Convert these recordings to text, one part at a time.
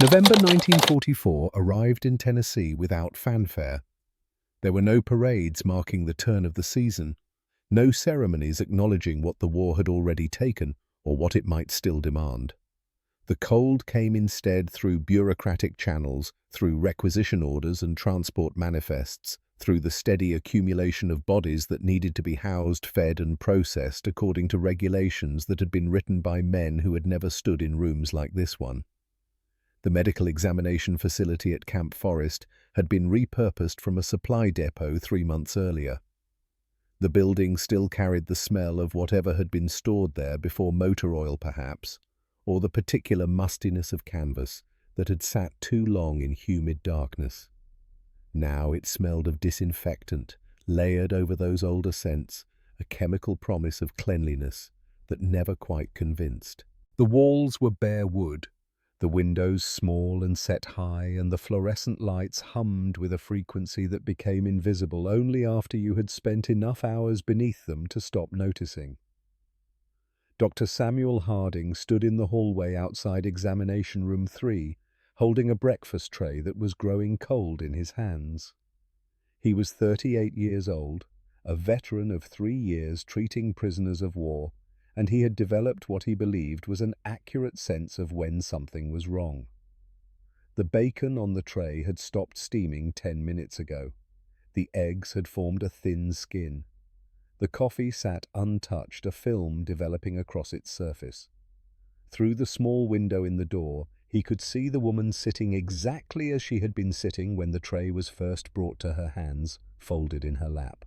November 1944 arrived in Tennessee without fanfare. There were no parades marking the turn of the season, no ceremonies acknowledging what the war had already taken or what it might still demand. The cold came instead through bureaucratic channels, through requisition orders and transport manifests, through the steady accumulation of bodies that needed to be housed, fed and processed according to regulations that had been written by men who had never stood in rooms like this one. The medical examination facility at Camp Forest had been repurposed from a supply depot 3 months earlier. The building still carried the smell of whatever had been stored there before motor oil perhaps, or the particular mustiness of canvas that had sat too long in humid darkness. Now it smelled of disinfectant, layered over those older scents, a chemical promise of cleanliness that never quite convinced. The walls were bare wood, the windows small and set high, and the fluorescent lights hummed with a frequency that became invisible only after you had spent enough hours beneath them to stop noticing. Dr. Samuel Harding stood in the hallway outside Examination Room 3, holding a breakfast tray that was growing cold in his hands. He was 38 years old, a veteran of 3 years treating prisoners of war, and he had developed what he believed was an accurate sense of when something was wrong. The bacon on the tray had stopped steaming 10 minutes ago. The eggs had formed a thin skin. The coffee sat untouched, a film developing across its surface. Through the small window in the door, he could see the woman sitting exactly as she had been sitting when the tray was first brought to her hands, folded in her lap.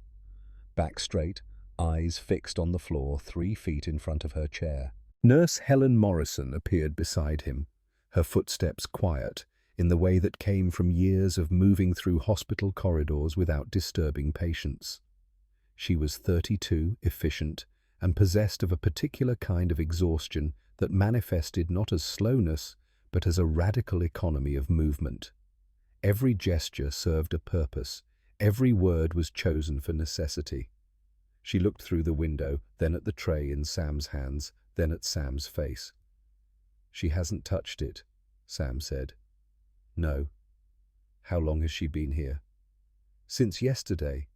Back straight, eyes fixed on the floor 3 feet in front of her chair. Nurse Helen Morrison appeared beside him, her footsteps quiet, in the way that came from years of moving through hospital corridors without disturbing patients. She was 32, efficient, and possessed of a particular kind of exhaustion that manifested not as slowness, but as a radical economy of movement. Every gesture served a purpose, every word was chosen for necessity. She looked through the window, then at the tray in Sam's hands, then at Sam's face. "She hasn't touched it," Sam said. "No." "How long has she been here?" "Since yesterday.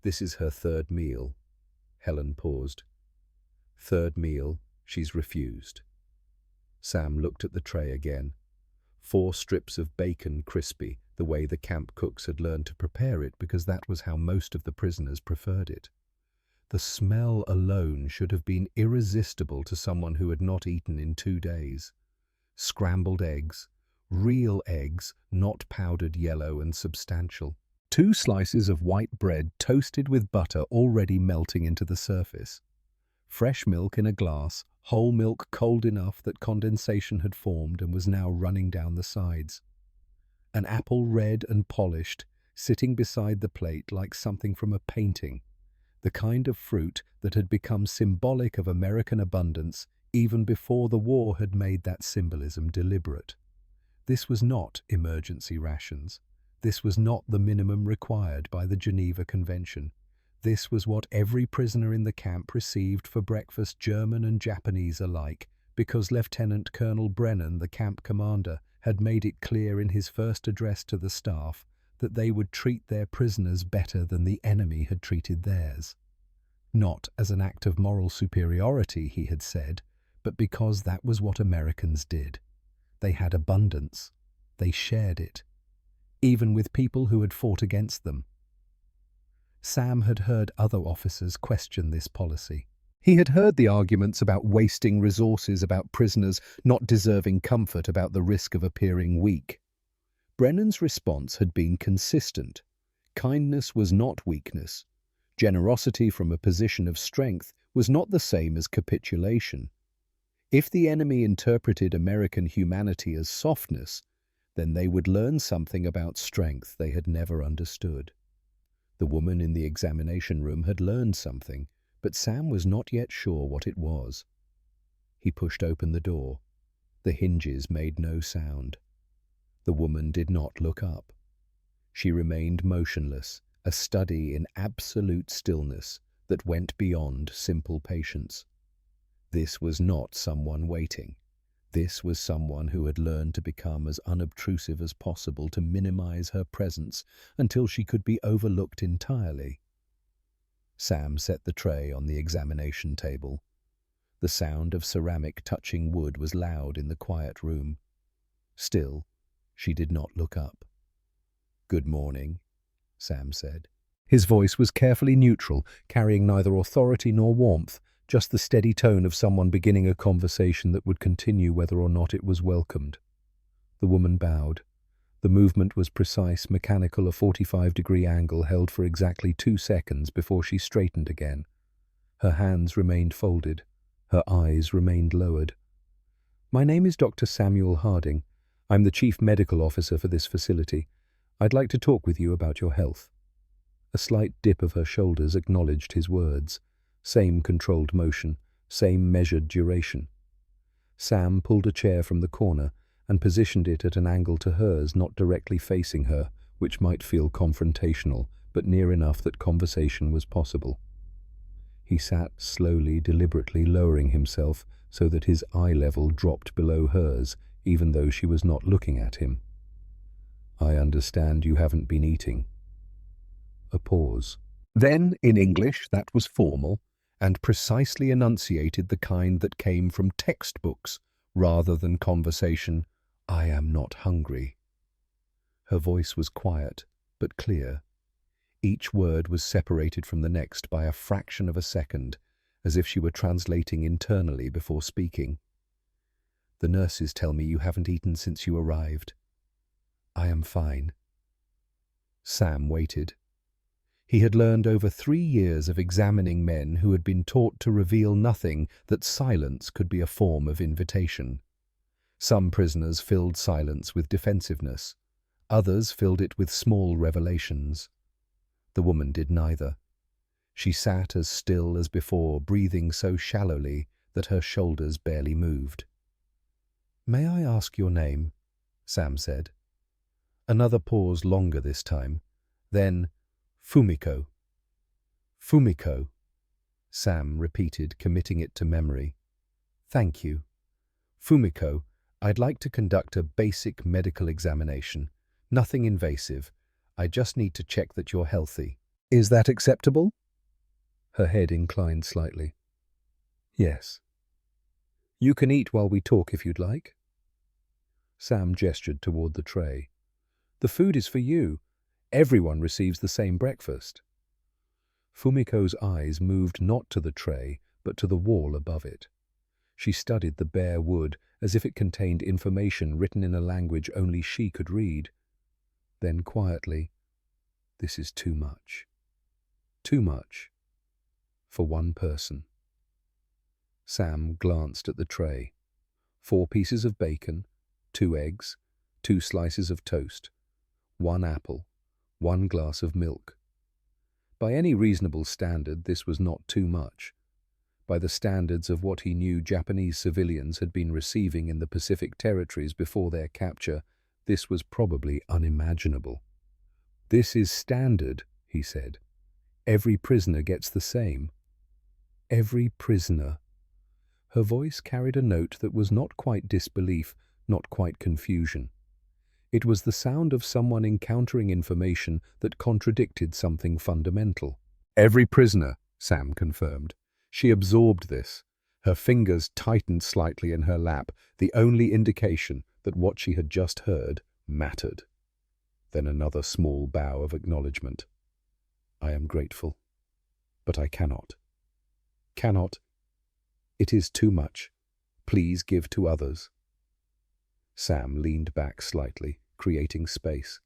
This is her 3rd meal." Helen paused. "3rd meal, she's refused." Sam looked at the tray again. 4 strips of bacon, crispy, the way the camp cooks had learned to prepare it because that was how most of the prisoners preferred it. The smell alone should have been irresistible to someone who had not eaten in 2 days. Scrambled eggs, real eggs, not powdered yellow and substantial. 2 slices of white bread toasted with butter already melting into the surface. Fresh milk in a glass, whole milk cold enough that condensation had formed and was now running down the sides. An apple red and polished, sitting beside the plate like something from a painting, the kind of fruit that had become symbolic of American abundance even before the war had made that symbolism deliberate. This was not emergency rations. This was not the minimum required by the Geneva Convention. This was what every prisoner in the camp received for breakfast, German and Japanese alike, because Lieutenant Colonel Brennan, the camp commander, had made it clear in his first address to the staff that they would treat their prisoners better than the enemy had treated theirs. Not as an act of moral superiority, he had said, but because that was what Americans did. They had abundance. They shared it, even with people who had fought against them. Sam had heard other officers question this policy. He had heard the arguments about wasting resources, about prisoners not deserving comfort, about the risk of appearing weak. Brennan's response had been consistent. Kindness was not weakness. Generosity from a position of strength was not the same as capitulation. If the enemy interpreted American humanity as softness, then they would learn something about strength they had never understood. The woman in the examination room had learned something, but Sam was not yet sure what it was. He pushed open the door. The hinges made no sound. The woman did not look up. She remained motionless, a study in absolute stillness that went beyond simple patience. This was not someone waiting. This was someone who had learned to become as unobtrusive as possible to minimize her presence until she could be overlooked entirely. Sam set the tray on the examination table. The sound of ceramic touching wood was loud in the quiet room. Still, she did not look up. "Good morning," Sam said. His voice was carefully neutral, carrying neither authority nor warmth, just the steady tone of someone beginning a conversation that would continue whether or not it was welcomed. The woman bowed. The movement was precise, mechanical, a 45-degree angle held for exactly 2 seconds before she straightened again. Her hands remained folded. Her eyes remained lowered. "My name is Dr. Samuel Harding. I'm the Chief Medical Officer for this facility. I'd like to talk with you about your health." A slight dip of her shoulders acknowledged his words. Same controlled motion, same measured duration. Sam pulled a chair from the corner and positioned it at an angle to hers, not directly facing her, which might feel confrontational, but near enough that conversation was possible. He sat slowly, deliberately lowering himself so that his eye level dropped below hers, even though she was not looking at him. "I understand you haven't been eating." A pause. Then, in English that was formal, and precisely enunciated the kind that came from textbooks rather than conversation, "I am not hungry." Her voice was quiet, but clear. Each word was separated from the next by a fraction of a second, as if she were translating internally before speaking. "The nurses tell me you haven't eaten since you arrived." "I am fine." Sam waited. He had learned over 3 years of examining men who had been taught to reveal nothing that silence could be a form of invitation. Some prisoners filled silence with defensiveness. Others filled it with small revelations. The woman did neither. She sat as still as before, breathing so shallowly that her shoulders barely moved. "May I ask your name?" Sam said. Another pause, longer this time. Then, "Fumiko." "Fumiko," Sam repeated, committing it to memory. "Thank you. Fumiko, I'd like to conduct a basic medical examination. Nothing invasive. I just need to check that you're healthy. Is that acceptable?" Her head inclined slightly. "Yes." "You can eat while we talk if you'd like." Sam gestured toward the tray. "The food is for you. Everyone receives the same breakfast." Fumiko's eyes moved not to the tray, but to the wall above it. She studied the bare wood as if it contained information written in a language only she could read. Then quietly, "This is too much. Too much. For one person." Sam glanced at the tray. 4 pieces of bacon, 2 eggs, 2 slices of toast, 1 apple, 1 glass of milk. By any reasonable standard, this was not too much. By the standards of what he knew Japanese civilians had been receiving in the Pacific territories before their capture, this was probably unimaginable. "This is standard," he said. "Every prisoner gets the same." Every prisoner. Her voice carried a note that was not quite disbelief, not quite confusion. It was the sound of someone encountering information that contradicted something fundamental. "Every prisoner," Sam confirmed. She absorbed this. Her fingers tightened slightly in her lap, the only indication that what she had just heard mattered. Then another small bow of acknowledgement. "I am grateful, but I cannot. Cannot. It is too much. Please give to others." Sam leaned back slightly, creating space.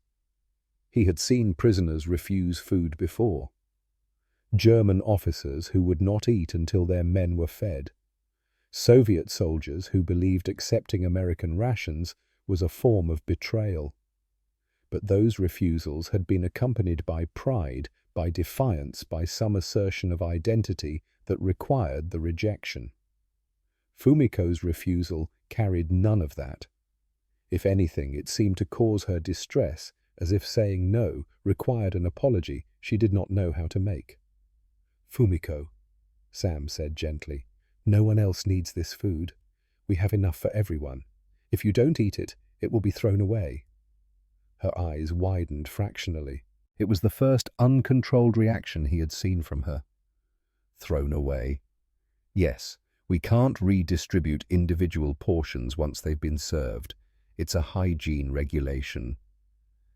He had seen prisoners refuse food before. German officers who would not eat until their men were fed. Soviet soldiers who believed accepting American rations was a form of betrayal. But those refusals had been accompanied by pride, by defiance, by some assertion of identity that required the rejection. Fumiko's refusal carried none of that. If anything, it seemed to cause her distress, as if saying no required an apology she did not know how to make. "Fumiko," Sam said gently, "no one else needs this food. We have enough for everyone. If you don't eat it, it will be thrown away." Her eyes widened fractionally. It was the first uncontrolled reaction he had seen from her. Thrown away? Yes, we can't redistribute individual portions once they've been served. It's a hygiene regulation.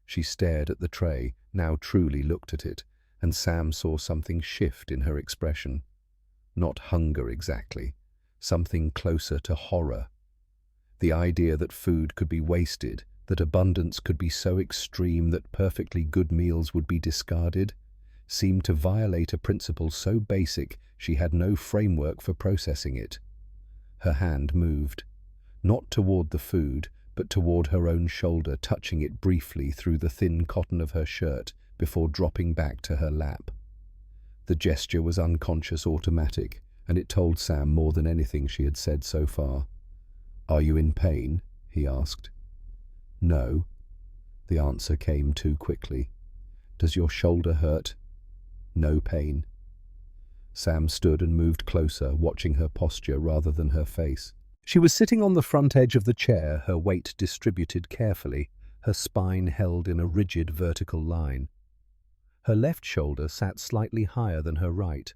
She stared at the tray, now truly looked at it, and Sam saw something shift in her expression. Not hunger exactly, something closer to horror. The idea that food could be wasted, that abundance could be so extreme that perfectly good meals would be discarded, seemed to violate a principle so basic she had no framework for processing it. Her hand moved, not toward the food, but toward her own shoulder, touching it briefly through the thin cotton of her shirt before dropping back to her lap. The gesture was unconscious, automatic, and it told Sam more than anything she had said so far. "Are you in pain?" he asked. "No." The answer came too quickly. "Does your shoulder hurt?" "No pain." Sam stood and moved closer, watching her posture rather than her face. She was sitting on the front edge of the chair, her weight distributed carefully, her spine held in a rigid vertical line. Her left shoulder sat slightly higher than her right.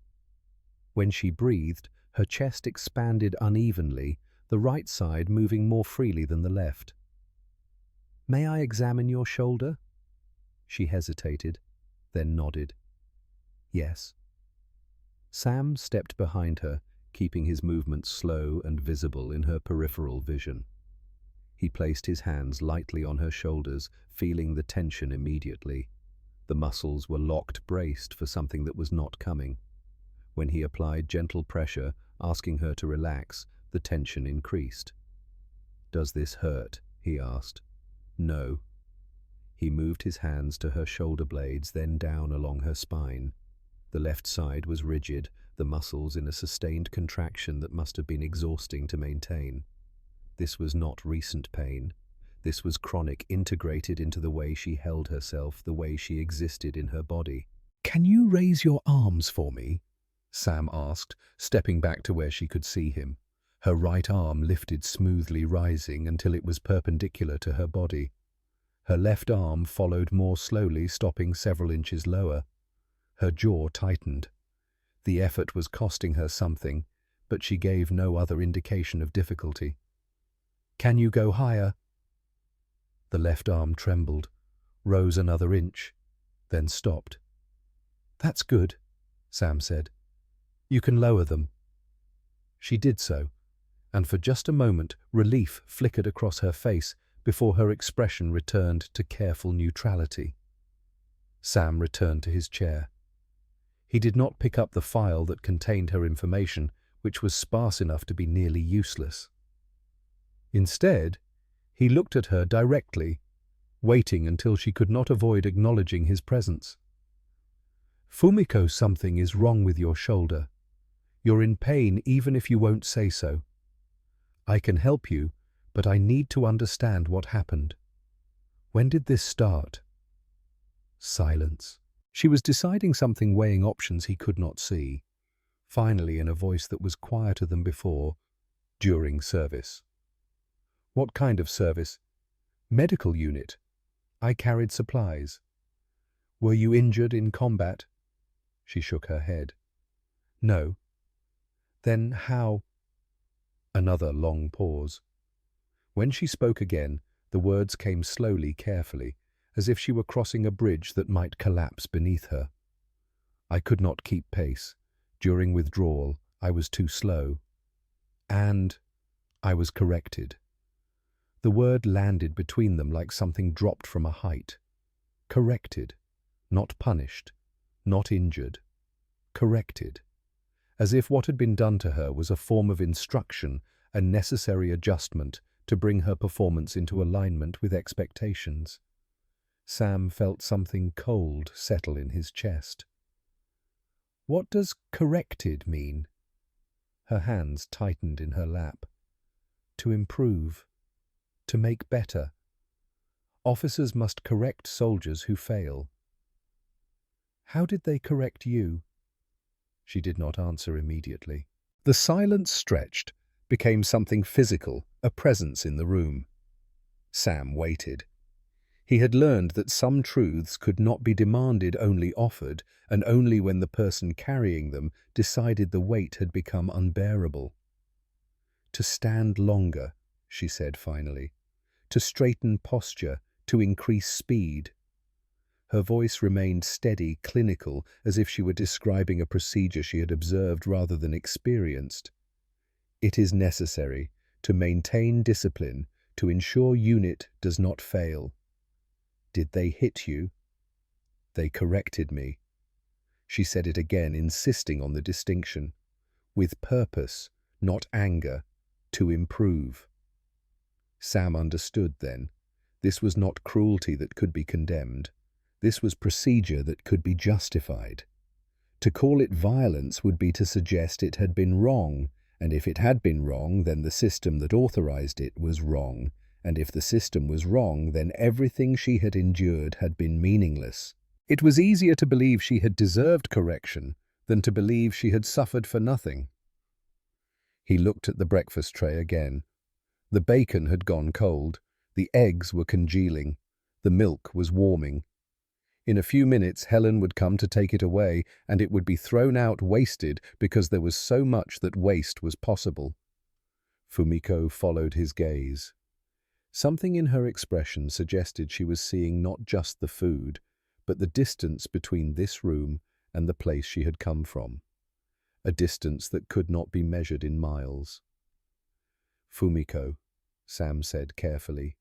When she breathed, her chest expanded unevenly, the right side moving more freely than the left. "May I examine your shoulder?" She hesitated, then nodded. "Yes." Sam stepped behind her, keeping his movements slow and visible in her peripheral vision. He placed his hands lightly on her shoulders, feeling the tension immediately. The muscles were locked, braced for something that was not coming. When he applied gentle pressure, asking her to relax, the tension increased. "Does this hurt?" he asked. "No." He moved his hands to her shoulder blades, then down along her spine. The left side was rigid, the muscles in a sustained contraction that must have been exhausting to maintain. This was not recent pain. This was chronic, integrated into the way she held herself, the way she existed in her body. "Can you raise your arms for me?" Sam asked, stepping back to where she could see him. Her right arm lifted smoothly, rising until it was perpendicular to her body. Her left arm followed more slowly, stopping several inches lower. Her jaw tightened. The effort was costing her something, but she gave no other indication of difficulty. "Can you go higher?" The left arm trembled, rose another inch, then stopped. "That's good," Sam said. "You can lower them." She did so, and for just a moment relief flickered across her face before her expression returned to careful neutrality. Sam returned to his chair. He did not pick up the file that contained her information, which was sparse enough to be nearly useless. Instead, he looked at her directly, waiting until she could not avoid acknowledging his presence. "Fumiko, something is wrong with your shoulder. You're in pain even if you won't say so. I can help you, but I need to understand what happened. When did this start?" Silence. She was deciding something, weighing options he could not see. Finally, in a voice that was quieter than before, "During service." "What kind of service?" "Medical unit. I carried supplies." "Were you injured in combat?" She shook her head. "No." "Then how—" Another long pause. When she spoke again, the words came slowly, carefully, as if she were crossing a bridge that might collapse beneath her. "I could not keep pace. During withdrawal, I was too slow. And I was corrected." The word landed between them like something dropped from a height. Corrected. Not punished. Not injured. Corrected. As if what had been done to her was a form of instruction, a necessary adjustment to bring her performance into alignment with expectations. Sam felt something cold settle in his chest. "What does corrected mean?" Her hands tightened in her lap. "To improve. To make better. Officers must correct soldiers who fail." "How did they correct you?" She did not answer immediately. The silence stretched, became something physical, a presence in the room. Sam waited. He had learned that some truths could not be demanded, only offered, and only when the person carrying them decided the weight had become unbearable. "To stand longer," she said finally. "To straighten posture, to increase speed." Her voice remained steady, clinical, as if she were describing a procedure she had observed rather than experienced. "It is necessary to maintain discipline, to ensure unit does not fail." "Did they hit you?" "They corrected me." She said it again, insisting on the distinction. "With purpose, not anger, to improve." Sam understood then. This was not cruelty that could be condemned. This was procedure that could be justified. To call it violence would be to suggest it had been wrong, and if it had been wrong, then the system that authorized it was wrong, and if the system was wrong, then everything she had endured had been meaningless. It was easier to believe she had deserved correction than to believe she had suffered for nothing. He looked at the breakfast tray again. The bacon had gone cold, the eggs were congealing, the milk was warming. In a few minutes Helen would come to take it away, and it would be thrown out wasted because there was so much that waste was possible. Fumiko followed his gaze. Something in her expression suggested she was seeing not just the food, but the distance between this room and the place she had come from. A distance that could not be measured in miles. "Fumiko," Sam said carefully,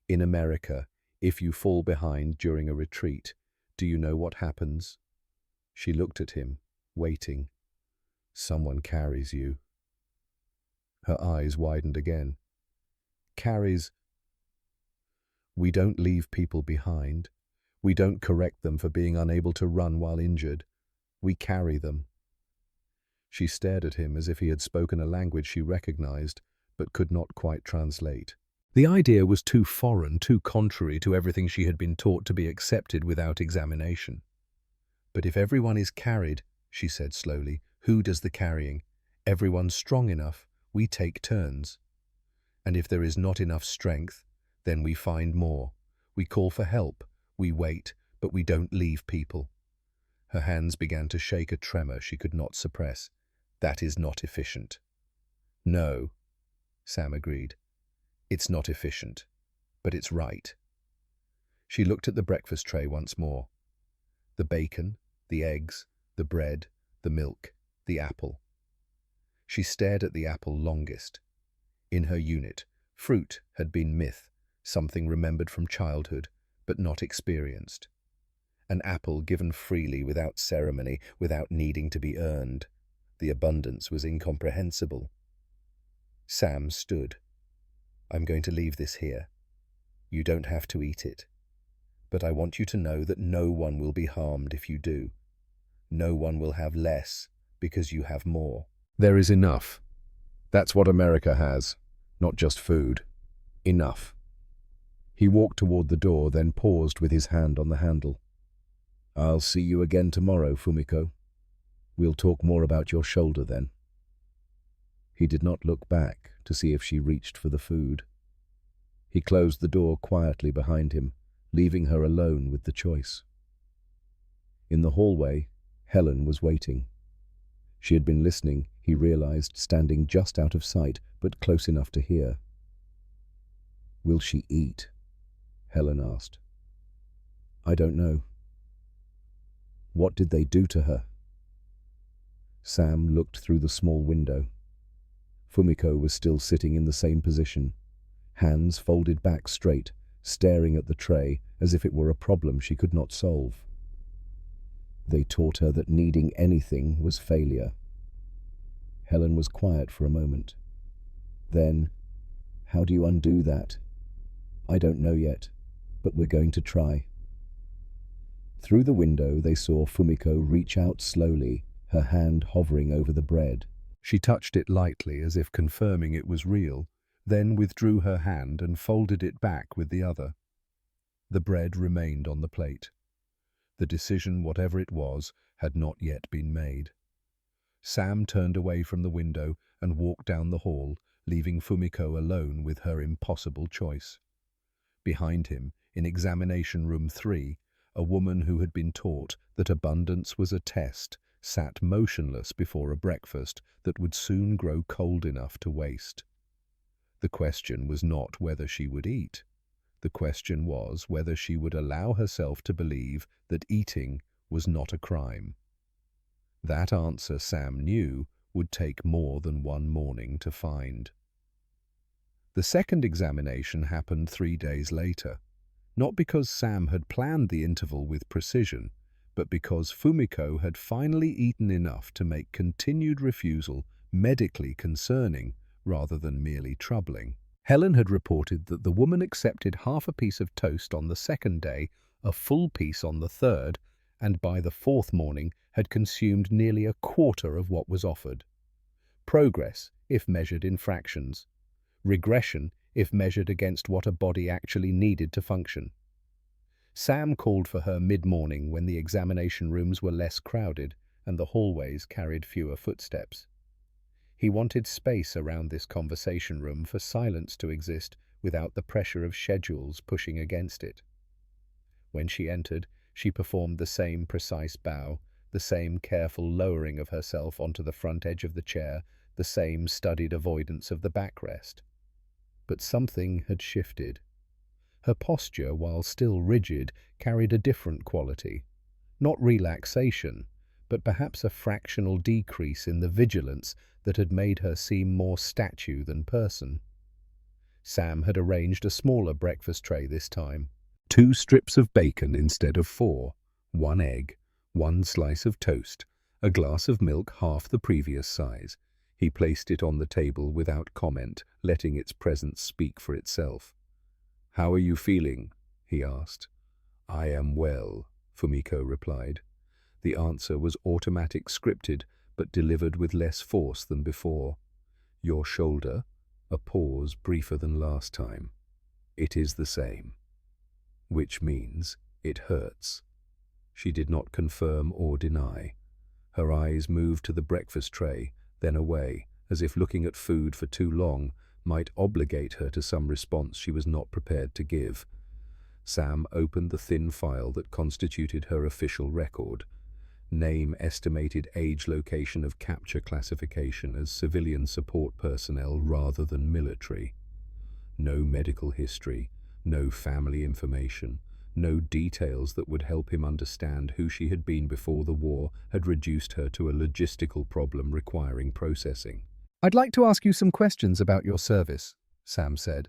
"in America, if you fall behind during a retreat, do you know what happens?" She looked at him, waiting. "Someone carries you." Her eyes widened again. "Carries?" "We don't leave people behind. We don't correct them for being unable to run while injured. We carry them." She stared at him as if he had spoken a language she recognized, but could not quite translate. The idea was too foreign, too contrary to everything she had been taught to be accepted without examination. "But if everyone is carried," she said slowly, "who does the carrying? Everyone's strong enough. We take turns. And if there is not enough strength, then we find more. We call for help. We wait, but we don't leave people." Her hands began to shake, a tremor she could not suppress. "That is not efficient." "No," Sam agreed. "It's not efficient, but it's right." She looked at the breakfast tray once more. The bacon, the eggs, the bread, the milk, the apple. She stared at the apple longest. In her unit, fruit had been myth, something remembered from childhood, but not experienced. An apple given freely, without ceremony, without needing to be earned. The abundance was incomprehensible. Sam stood. "I'm going to leave this here. You don't have to eat it. But I want you to know that no one will be harmed if you do. No one will have less because you have more. There is enough. That's what America has, not just food. Enough." He walked toward the door, then paused with his hand on the handle. "I'll see you again tomorrow, Fumiko. We'll talk more about your shoulder then." He did not look back to see if she reached for the food. He closed the door quietly behind him, leaving her alone with the choice. In the hallway, Helen was waiting. She had been listening, he realized, standing just out of sight, but close enough to hear. "Will she eat?" Helen asked. "I don't know." "What did they do to her?" Sam looked through the small window. Fumiko was still sitting in the same position, hands folded back straight, staring at the tray as if it were a problem she could not solve. "They taught her that needing anything was failure." Helen was quiet for a moment. Then, "How do you undo that?" "I don't know yet, but we're going to try." Through the window they saw Fumiko reach out slowly, her hand hovering over the bread. She touched it lightly as if confirming it was real, then withdrew her hand and folded it back with the other. The bread remained on the plate. The decision, whatever it was, had not yet been made. Sam turned away from the window and walked down the hall, leaving Fumiko alone with her impossible choice. Behind him, in examination room 3, a woman who had been taught that abundance was a test sat motionless before a breakfast that would soon grow cold enough to waste. The question was not whether she would eat. The question was whether she would allow herself to believe that eating was not a crime. That answer, Sam knew, would take more than one morning to find. The second examination happened 3 days later, not because Sam had planned the interval with precision, but because Fumiko had finally eaten enough to make continued refusal medically concerning rather than merely troubling. Helen had reported that the woman accepted half a piece of toast on the second day, a full piece on the third, and by the fourth morning had consumed nearly a quarter of what was offered. Progress, if measured in fractions. Regression, if measured against what a body actually needed to function. Sam called for her mid-morning when the examination rooms were less crowded and the hallways carried fewer footsteps. He wanted space around this conversation room for silence to exist without the pressure of schedules pushing against it. When she entered, she performed the same precise bow, the same careful lowering of herself onto the front edge of the chair, the same studied avoidance of the backrest. But something had shifted. Her posture, while still rigid, carried a different quality. Not relaxation, but perhaps a fractional decrease in the vigilance that had made her seem more statue than person. Sam had arranged a smaller breakfast tray this time. 2 strips of bacon instead of 4, 1 egg, 1 slice of toast, a glass of milk half the previous size. He placed it on the table without comment, letting its presence speak for itself. "How are you feeling?" he asked. "I am well," Fumiko replied. The answer was automatic, scripted, but delivered with less force than before. "Your shoulder?" A pause briefer than last time. "It is the same." "Which means it hurts." She did not confirm or deny. Her eyes moved to the breakfast tray, then away, as if looking at food for too long might obligate her to some response she was not prepared to give. Sam opened the thin file that constituted her official record. Name, estimated age, location of capture, classification as civilian support personnel rather than military. No medical history, no family information, no details that would help him understand who she had been before the war had reduced her to a logistical problem requiring processing. "I'd like to ask you some questions about your service," Sam said.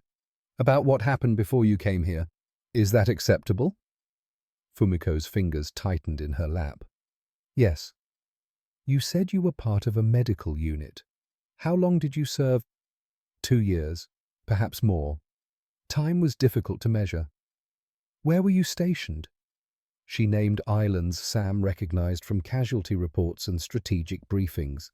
"About what happened before you came here. Is that acceptable?" Fumiko's fingers tightened in her lap. "Yes. You said you were part of a medical unit. How long did you serve?" 2 years, perhaps more. Time was difficult to measure. "Where were you stationed?" She named islands Sam recognized from casualty reports and strategic briefings.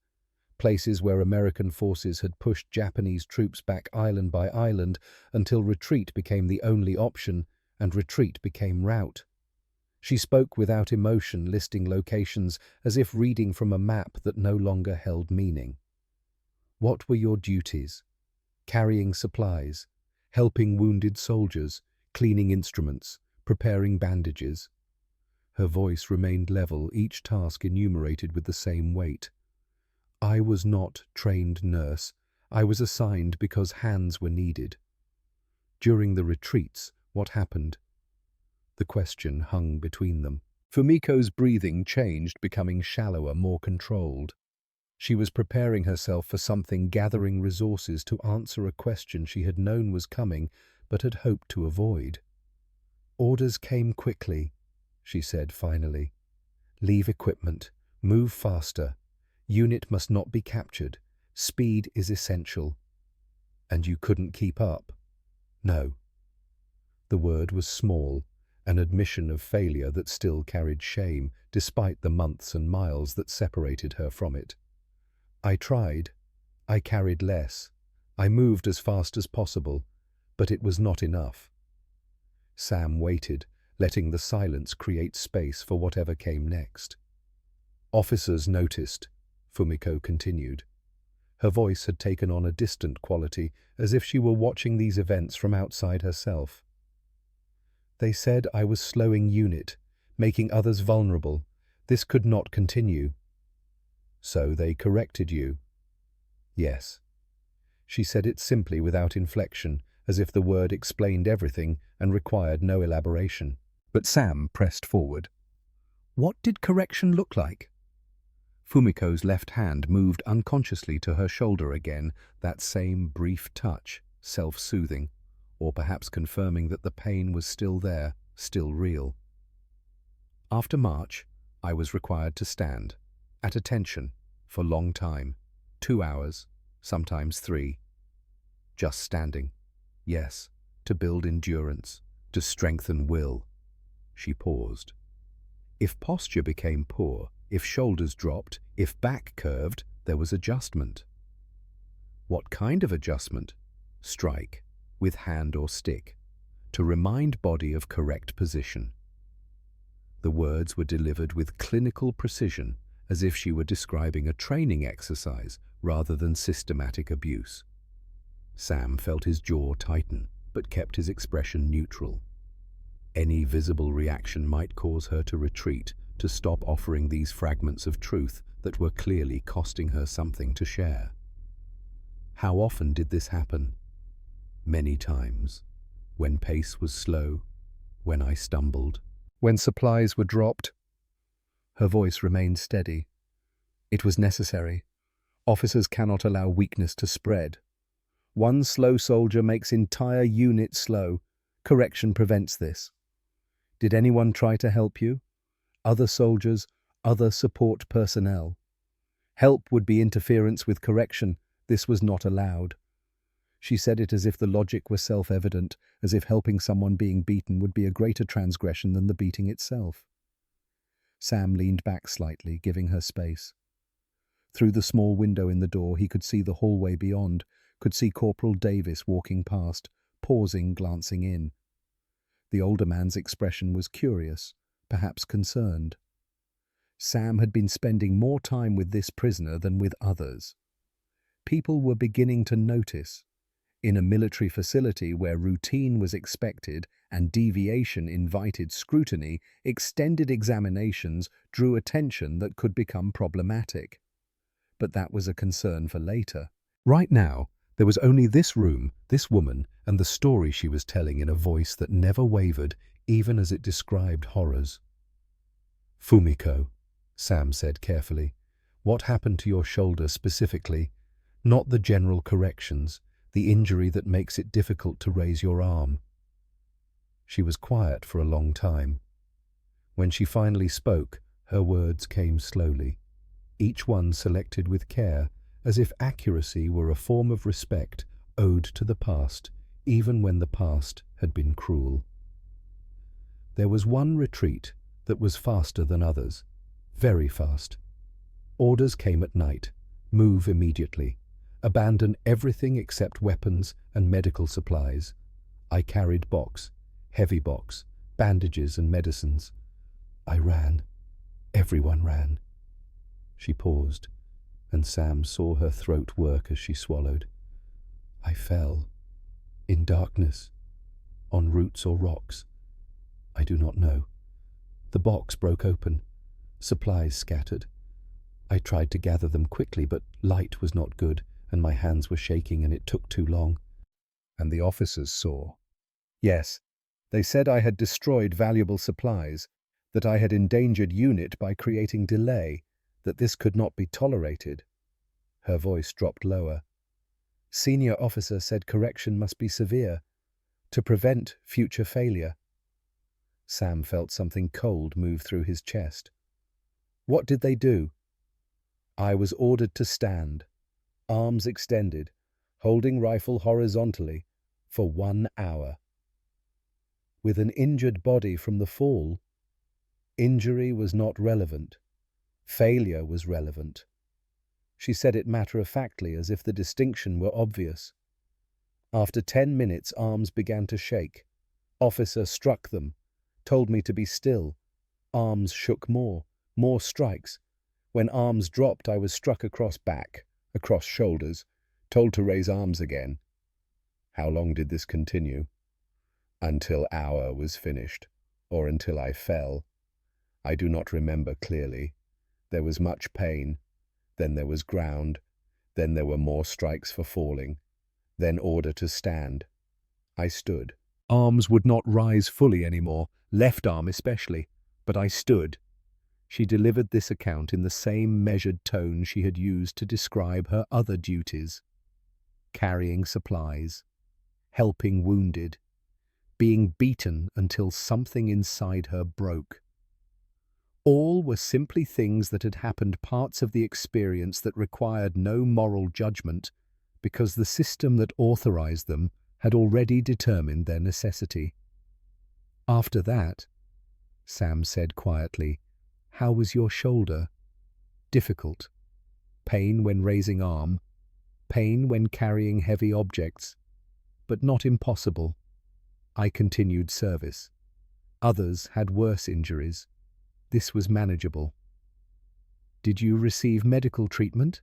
Places where American forces had pushed Japanese troops back island by island until retreat became the only option, and retreat became rout. She spoke without emotion, listing locations as if reading from a map that no longer held meaning. "What were your duties?" "Carrying supplies, helping wounded soldiers, cleaning instruments, preparing bandages." Her voice remained level, each task enumerated with the same weight. "I was not trained nurse. I was assigned because hands were needed." "During the retreats, what happened?" The question hung between them. Fumiko's breathing changed, becoming shallower, more controlled. She was preparing herself for something, gathering resources to answer a question she had known was coming, but had hoped to avoid. "Orders came quickly," she said finally. "Leave equipment. Move faster. Unit must not be captured. Speed is essential." "And you couldn't keep up?" "No." The word was small, an admission of failure that still carried shame, despite the months and miles that separated her from it. "I tried. I carried less. I moved as fast as possible, but it was not enough." Sam waited, letting the silence create space for whatever came next. "Officers noticed," Fumiko continued. Her voice had taken on a distant quality, as if she were watching these events from outside herself. They said I was slowing unit, making others vulnerable. This could not continue. So they corrected you? Yes. She said it simply without inflection, as if the word explained everything and required no elaboration. But Sam pressed forward. What did correction look like? Fumiko's left hand moved unconsciously to her shoulder again, that same brief touch, self-soothing, or perhaps confirming that the pain was still there, still real. After March, I was required to stand, at attention, for long time, 2 hours, sometimes 3. Just standing, yes, to build endurance, to strengthen will. She paused. If posture became poor, if shoulders dropped, if back curved, there was adjustment. What kind of adjustment? Strike, with hand or stick, to remind body of correct position. The words were delivered with clinical precision, as if she were describing a training exercise rather than systematic abuse. Sam felt his jaw tighten, but kept his expression neutral. Any visible reaction might cause her to retreat, to stop offering these fragments of truth that were clearly costing her something to share. How often did this happen? Many times. When pace was slow, when I stumbled, when supplies were dropped. Her voice remained steady. It was necessary. Officers cannot allow weakness to spread. One slow soldier makes entire units slow. Correction prevents this. Did anyone try to help you? Other soldiers, other support personnel. Help would be interference with correction. This was not allowed. She said it as if the logic were self-evident, as if helping someone being beaten would be a greater transgression than the beating itself. Sam leaned back slightly, giving her space. Through the small window in the door, he could see the hallway beyond, could see Corporal Davis walking past, pausing, glancing in. The older man's expression was curious, perhaps concerned. Sam had been spending more time with this prisoner than with others. People were beginning to notice. In a military facility where routine was expected and deviation invited scrutiny, extended examinations drew attention that could become problematic. But that was a concern for later. Right now, there was only this room, this woman, and the story she was telling in a voice that never wavered, even as it described horrors. Fumiko, Sam said carefully, what happened to your shoulder specifically? Not the general corrections, the injury that makes it difficult to raise your arm. She was quiet for a long time. When she finally spoke, her words came slowly, each one selected with care, as if accuracy were a form of respect owed to the past, even when the past had been cruel. There was one retreat that was faster than others, very fast. Orders came at night, move immediately, abandon everything except weapons and medical supplies. I carried heavy box, bandages and medicines. I ran. Everyone ran. She paused, and Sam saw her throat work as she swallowed. I fell, in darkness, on roots or rocks. I do not know. The box broke open, supplies scattered. I tried to gather them quickly, but light was not good, and my hands were shaking, and it took too long. And the officers saw. Yes, they said I had destroyed valuable supplies, that I had endangered unit by creating delay, that this could not be tolerated. Her voice dropped lower. Senior officer said correction must be severe, to prevent future failure. Sam felt something cold move through his chest. What did they do? I was ordered to stand, arms extended, holding rifle horizontally, for 1 hour. With an injured body from the fall, injury was not relevant. Failure was relevant. She said it matter-of-factly, as if the distinction were obvious. After 10 minutes, arms began to shake. Officer struck them, told me to be still. Arms shook more strikes. When arms dropped, I was struck across back, across shoulders, told to raise arms again. How long did this continue? Until hour was finished, or until I fell. I do not remember clearly. There was much pain, then there was ground, then there were more strikes for falling, then order to stand. I stood. Arms would not rise fully anymore, left arm especially, but I stood. She delivered this account in the same measured tone she had used to describe her other duties: carrying supplies, helping wounded, being beaten until something inside her broke. All were simply things that had happened, parts of the experience that required no moral judgment, because the system that authorized them had already determined their necessity. After that, Sam said quietly, "How was your shoulder?" "Difficult. Pain when raising arm, pain when carrying heavy objects, but not impossible. I continued service. Others had worse injuries. This was manageable." "Did you receive medical treatment?"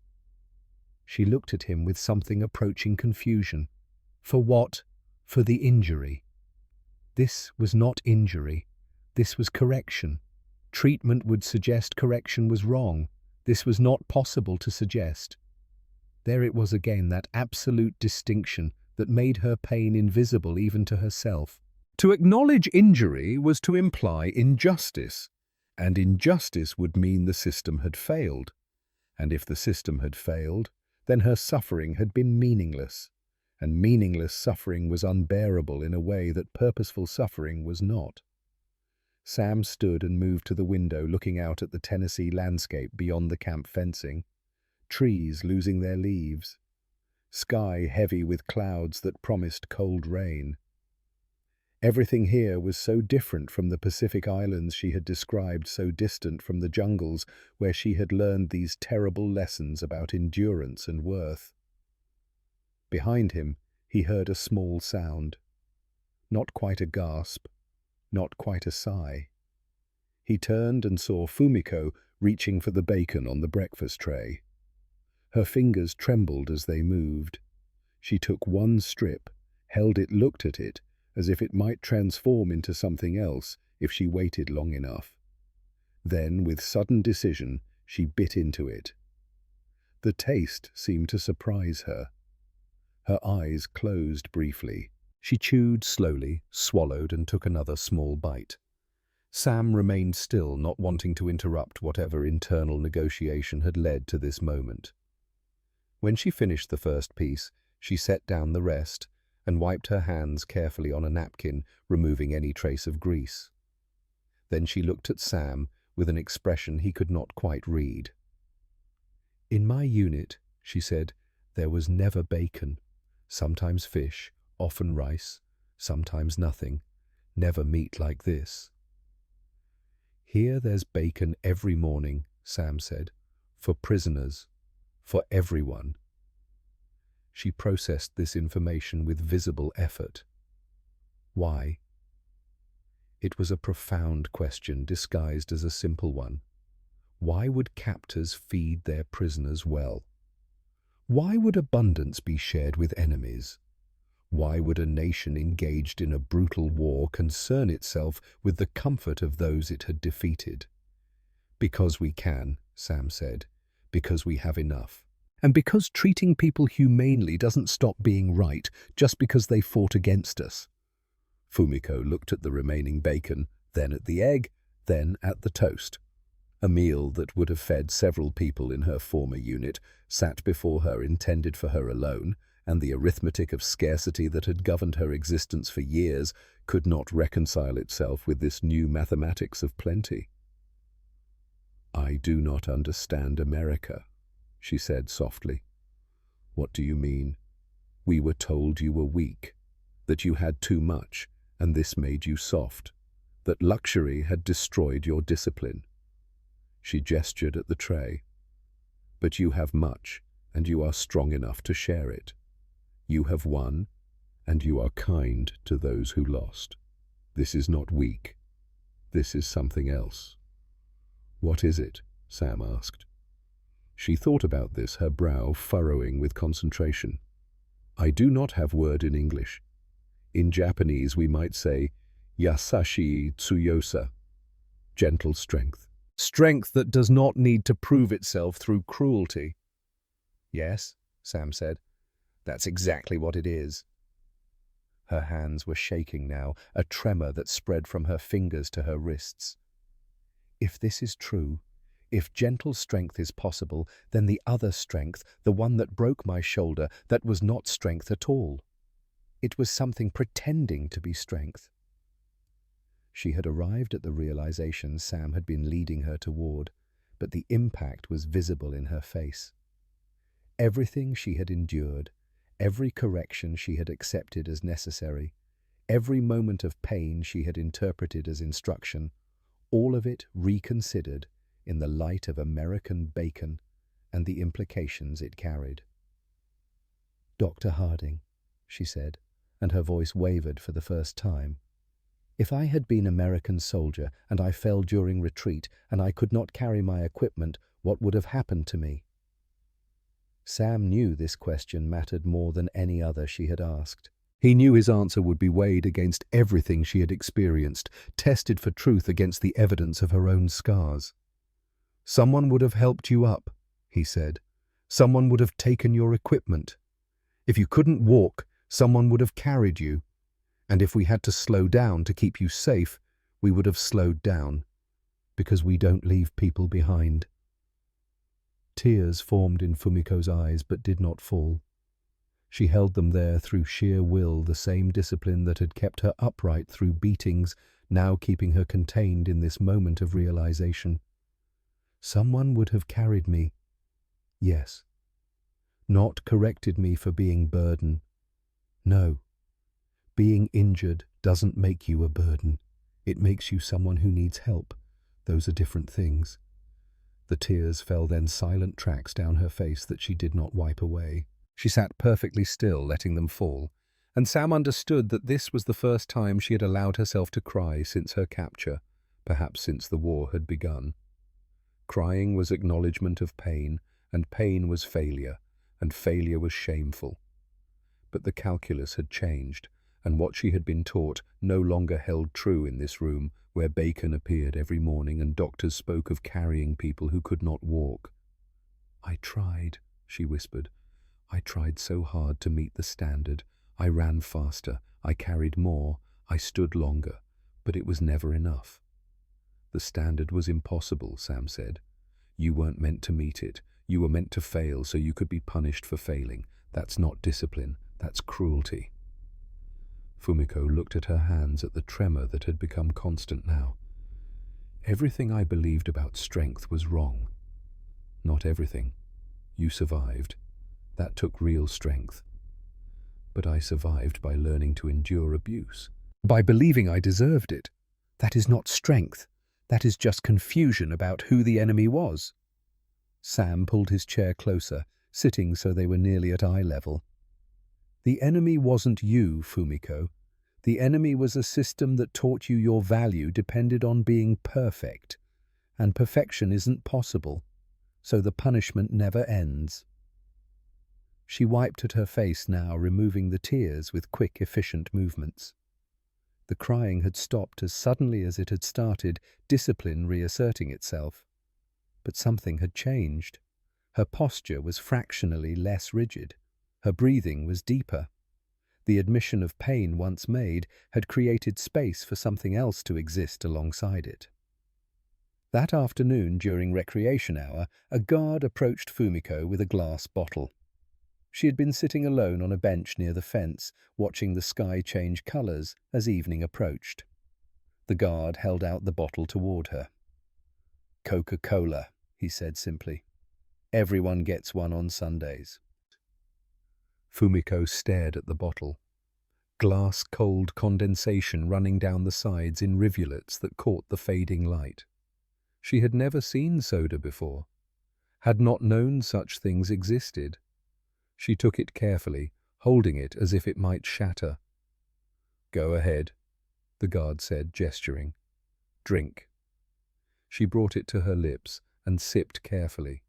She looked at him with something approaching confusion. "For what?" "For the injury." This was not injury. This was correction. Treatment would suggest correction was wrong. This was not possible to suggest. There it was again, that absolute distinction that made her pain invisible even to herself. To acknowledge injury was to imply injustice, and injustice would mean the system had failed. And if the system had failed, then her suffering had been meaningless, and meaningless suffering was unbearable in a way that purposeful suffering was not. Sam stood and moved to the window, looking out at the Tennessee landscape beyond the camp fencing. Trees losing their leaves. Sky heavy with clouds that promised cold rain. Everything here was so different from the Pacific Islands she had described, so distant from the jungles where she had learned these terrible lessons about endurance and worth. Behind him, he heard a small sound. Not quite a gasp, not quite a sigh. He turned and saw Fumiko reaching for the bacon on the breakfast tray. Her fingers trembled as they moved. She took one strip, held it, looked at it, as if it might transform into something else if she waited long enough. Then, with sudden decision, she bit into it. The taste seemed to surprise her. Her eyes closed briefly. She chewed slowly, swallowed, and took another small bite. Sam remained still, not wanting to interrupt whatever internal negotiation had led to this moment. When she finished the first piece, she set down the rest and wiped her hands carefully on a napkin, removing any trace of grease. Then she looked at Sam with an expression he could not quite read. "In my unit," she said, "there was never bacon. Sometimes fish, often rice, sometimes nothing. Never meat like this." "Here there's bacon every morning," Sam said, "for prisoners, for everyone." She processed this information with visible effort. Why? It was a profound question disguised as a simple one. Why would captors feed their prisoners well? Why would abundance be shared with enemies? Why would a nation engaged in a brutal war concern itself with the comfort of those it had defeated? "Because we can," Sam said, "because we have enough. And because treating people humanely doesn't stop being right just because they fought against us." Fumiko looked at the remaining bacon, then at the egg, then at the toast. A meal that would have fed several people in her former unit sat before her, intended for her alone, and the arithmetic of scarcity that had governed her existence for years could not reconcile itself with this new mathematics of plenty. "I do not understand America," she said softly. "What do you mean?" "We were told you were weak, that you had too much, and this made you soft, that luxury had destroyed your discipline." She gestured at the tray. "But you have much, and you are strong enough to share it. You have won, and you are kind to those who lost. This is not weak. This is something else." "What is it?" Sam asked. She thought about this, her brow furrowing with concentration. I do not have word in English. In Japanese we might say, yasashi tsuyosa, gentle strength. Strength that does not need to prove itself through cruelty. Yes, Sam said. That's exactly what it is. Her hands were shaking now, a tremor that spread from her fingers to her wrists. If this is true, if gentle strength is possible, then the other strength, the one that broke my shoulder, that was not strength at all. It was something pretending to be strength. She had arrived at the realization Sam had been leading her toward, but the impact was visible in her face. Everything she had endured, every correction she had accepted as necessary, every moment of pain she had interpreted as instruction, all of it reconsidered in the light of American bacon and the implications it carried. "Dr. Harding," she said, and her voice wavered for the first time. "If I had been American soldier and I fell during retreat and I could not carry my equipment, what would have happened to me?" Sam knew this question mattered more than any other she had asked. He knew his answer would be weighed against everything she had experienced, tested for truth against the evidence of her own scars. "Someone would have helped you up," he said. "Someone would have taken your equipment. If you couldn't walk, someone would have carried you. And if we had to slow down to keep you safe, we would have slowed down, because we don't leave people behind." Tears formed in Fumiko's eyes but did not fall. She held them there through sheer will, the same discipline that had kept her upright through beatings, now keeping her contained in this moment of realization. Someone would have carried me. Yes. Not corrected me for being burden. No. Being injured doesn't make you a burden. It makes you someone who needs help. Those are different things. The tears fell then silent tracks down her face that she did not wipe away. She sat perfectly still, letting them fall, and Sam understood that this was the first time she had allowed herself to cry since her capture, perhaps since the war had begun. Crying was acknowledgement of pain, and pain was failure, and failure was shameful. But the calculus had changed, and what she had been taught no longer held true in this room where bacon appeared every morning and doctors spoke of carrying people who could not walk. "I tried," she whispered. "I tried so hard to meet the standard. I ran faster, I carried more, I stood longer, but it was never enough." "The standard was impossible," Sam said. "You weren't meant to meet it. You were meant to fail so you could be punished for failing. That's not discipline, that's cruelty." Fumiko looked at her hands, at the tremor that had become constant now. "Everything I believed about strength was wrong." "Not everything. You survived. That took real strength. But I survived by learning to endure abuse. By believing I deserved it. That is not strength. That is just confusion about who the enemy was." Sam pulled his chair closer, sitting so they were nearly at eye level. "The enemy wasn't you, Fumiko. The enemy was a system that taught you your value depended on being perfect, and perfection isn't possible, so the punishment never ends." She wiped at her face now, removing the tears with quick, efficient movements. The crying had stopped as suddenly as it had started, discipline reasserting itself. But something had changed. Her posture was fractionally less rigid. Her breathing was deeper. The admission of pain once made had created space for something else to exist alongside it. That afternoon, during recreation hour, a guard approached Fumiko with a glass bottle. She had been sitting alone on a bench near the fence, watching the sky change colors as evening approached. The guard held out the bottle toward her. "Coca-Cola," he said simply. "Everyone gets one on Sundays." Fumiko stared at the bottle. Glass-cold condensation running down the sides in rivulets that caught the fading light. She had never seen soda before, had not known such things existed. She took it carefully, holding it as if it might shatter. "Go ahead," the guard said, gesturing. "Drink." She brought it to her lips and sipped carefully.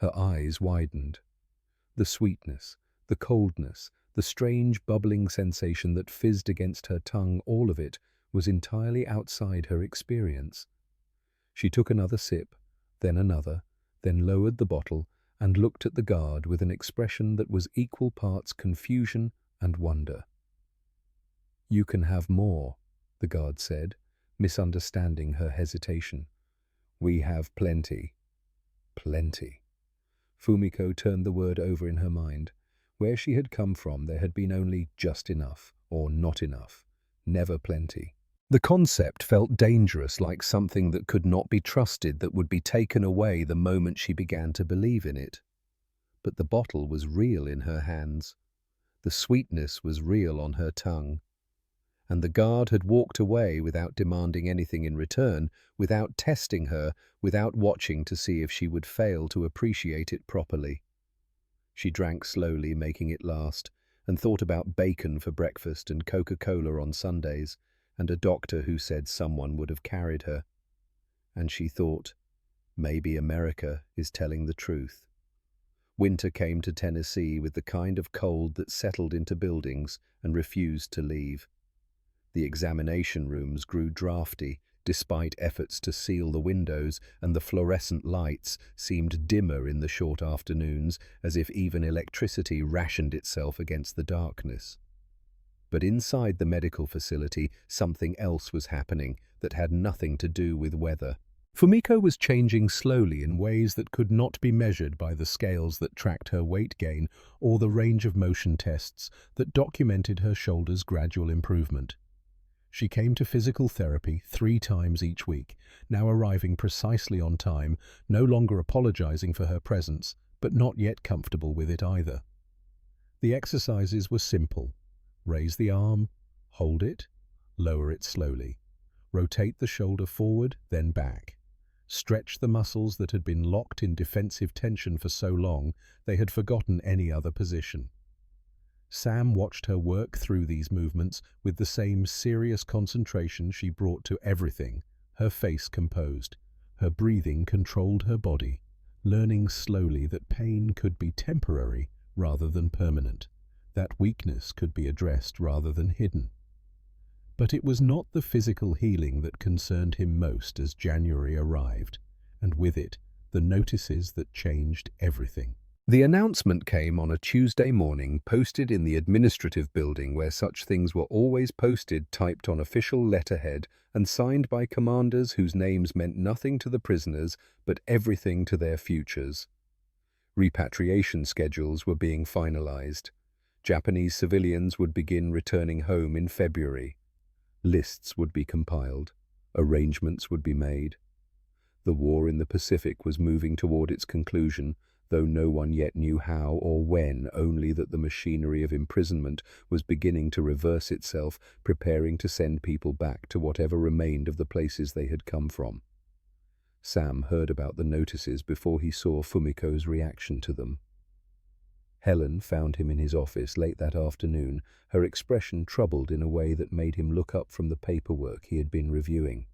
Her eyes widened. The sweetness, the coldness, the strange bubbling sensation that fizzed against her tongue, all of it was entirely outside her experience. She took another sip, then another, then lowered the bottle and looked at the guard with an expression that was equal parts confusion and wonder. "You can have more," the guard said, misunderstanding her hesitation. "We have plenty." Plenty. Fumiko turned the word over in her mind. Where she had come from, there had been only just enough, or not enough, never plenty. The concept felt dangerous, like something that could not be trusted, that would be taken away the moment she began to believe in it. But the bottle was real in her hands. The sweetness was real on her tongue. And the guard had walked away without demanding anything in return, without testing her, without watching to see if she would fail to appreciate it properly. She drank slowly, making it last, and thought about bacon for breakfast and Coca-Cola on Sundays, and a doctor who said someone would have carried her. And she thought, maybe America is telling the truth. Winter came to Tennessee with the kind of cold that settled into buildings and refused to leave. The examination rooms grew drafty, despite efforts to seal the windows, and the fluorescent lights seemed dimmer in the short afternoons, as if even electricity rationed itself against the darkness. But inside the medical facility, something else was happening that had nothing to do with weather. Fumiko was changing slowly in ways that could not be measured by the scales that tracked her weight gain or the range of motion tests that documented her shoulders' gradual improvement. She came to physical therapy 3 times each week, now arriving precisely on time, no longer apologizing for her presence, but not yet comfortable with it either. The exercises were simple. Raise the arm, hold it, lower it slowly. Rotate the shoulder forward, then back. Stretch the muscles that had been locked in defensive tension for so long they had forgotten any other position. Sam watched her work through these movements with the same serious concentration she brought to everything, her face composed, her breathing controlled her body, learning slowly that pain could be temporary rather than permanent, that weakness could be addressed rather than hidden. But it was not the physical healing that concerned him most as January arrived, and with it, the notices that changed everything. The announcement came on a Tuesday morning, posted in the administrative building where such things were always posted, typed on official letterhead and signed by commanders whose names meant nothing to the prisoners but everything to their futures. Repatriation schedules were being finalized. Japanese civilians would begin returning home in February. Lists would be compiled. Arrangements would be made. The war in the Pacific was moving toward its conclusion, though no one yet knew how or when, only that the machinery of imprisonment was beginning to reverse itself, preparing to send people back to whatever remained of the places they had come from. Sam heard about the notices before he saw Fumiko's reaction to them. Helen found him in his office late that afternoon, her expression troubled in a way that made him look up from the paperwork he had been reviewing.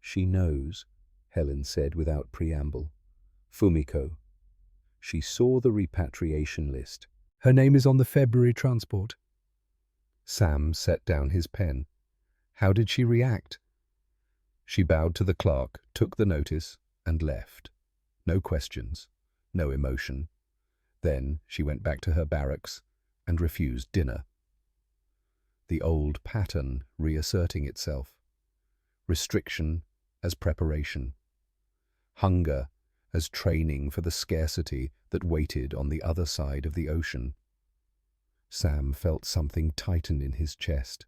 "She knows," Helen said without preamble. "Fumiko." She saw the repatriation list. "Her name is on the February transport." Sam set down his pen. "How did she react?" She bowed to the clerk, took the notice, and left. No questions, no emotion. Then she went back to her barracks and refused dinner. The old pattern reasserting itself. Restriction as preparation. Hunger as training for the scarcity that waited on the other side of the ocean. Sam felt something tighten in his chest,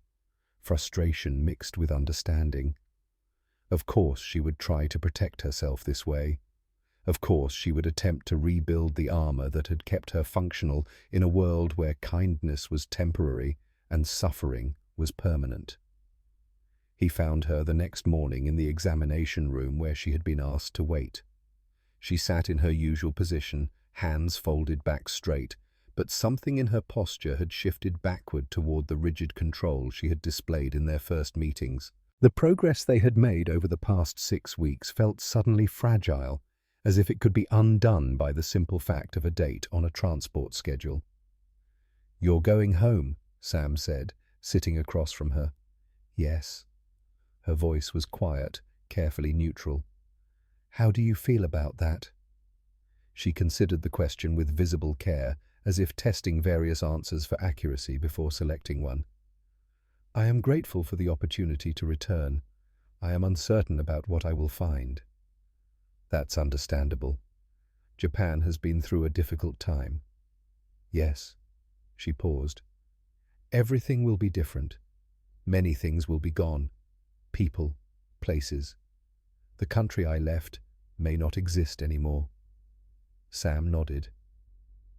frustration mixed with understanding. Of course she would try to protect herself this way. Of course she would attempt to rebuild the armor that had kept her functional in a world where kindness was temporary and suffering was permanent. He found her the next morning in the examination room where she had been asked to wait. She sat in her usual position, hands folded back straight, but something in her posture had shifted backward toward the rigid control she had displayed in their first meetings. The progress they had made over the past 6 weeks felt suddenly fragile, as if it could be undone by the simple fact of a date on a transport schedule. "You're going home," Sam said, sitting across from her. "Yes." Her voice was quiet, carefully neutral. "How do you feel about that?" She considered the question with visible care, as if testing various answers for accuracy before selecting one. "I am grateful for the opportunity to return. I am uncertain about what I will find." "That's understandable. Japan has been through a difficult time." "Yes." She paused. "Everything will be different. Many things will be gone. People, places. The country I left may not exist anymore." Sam nodded.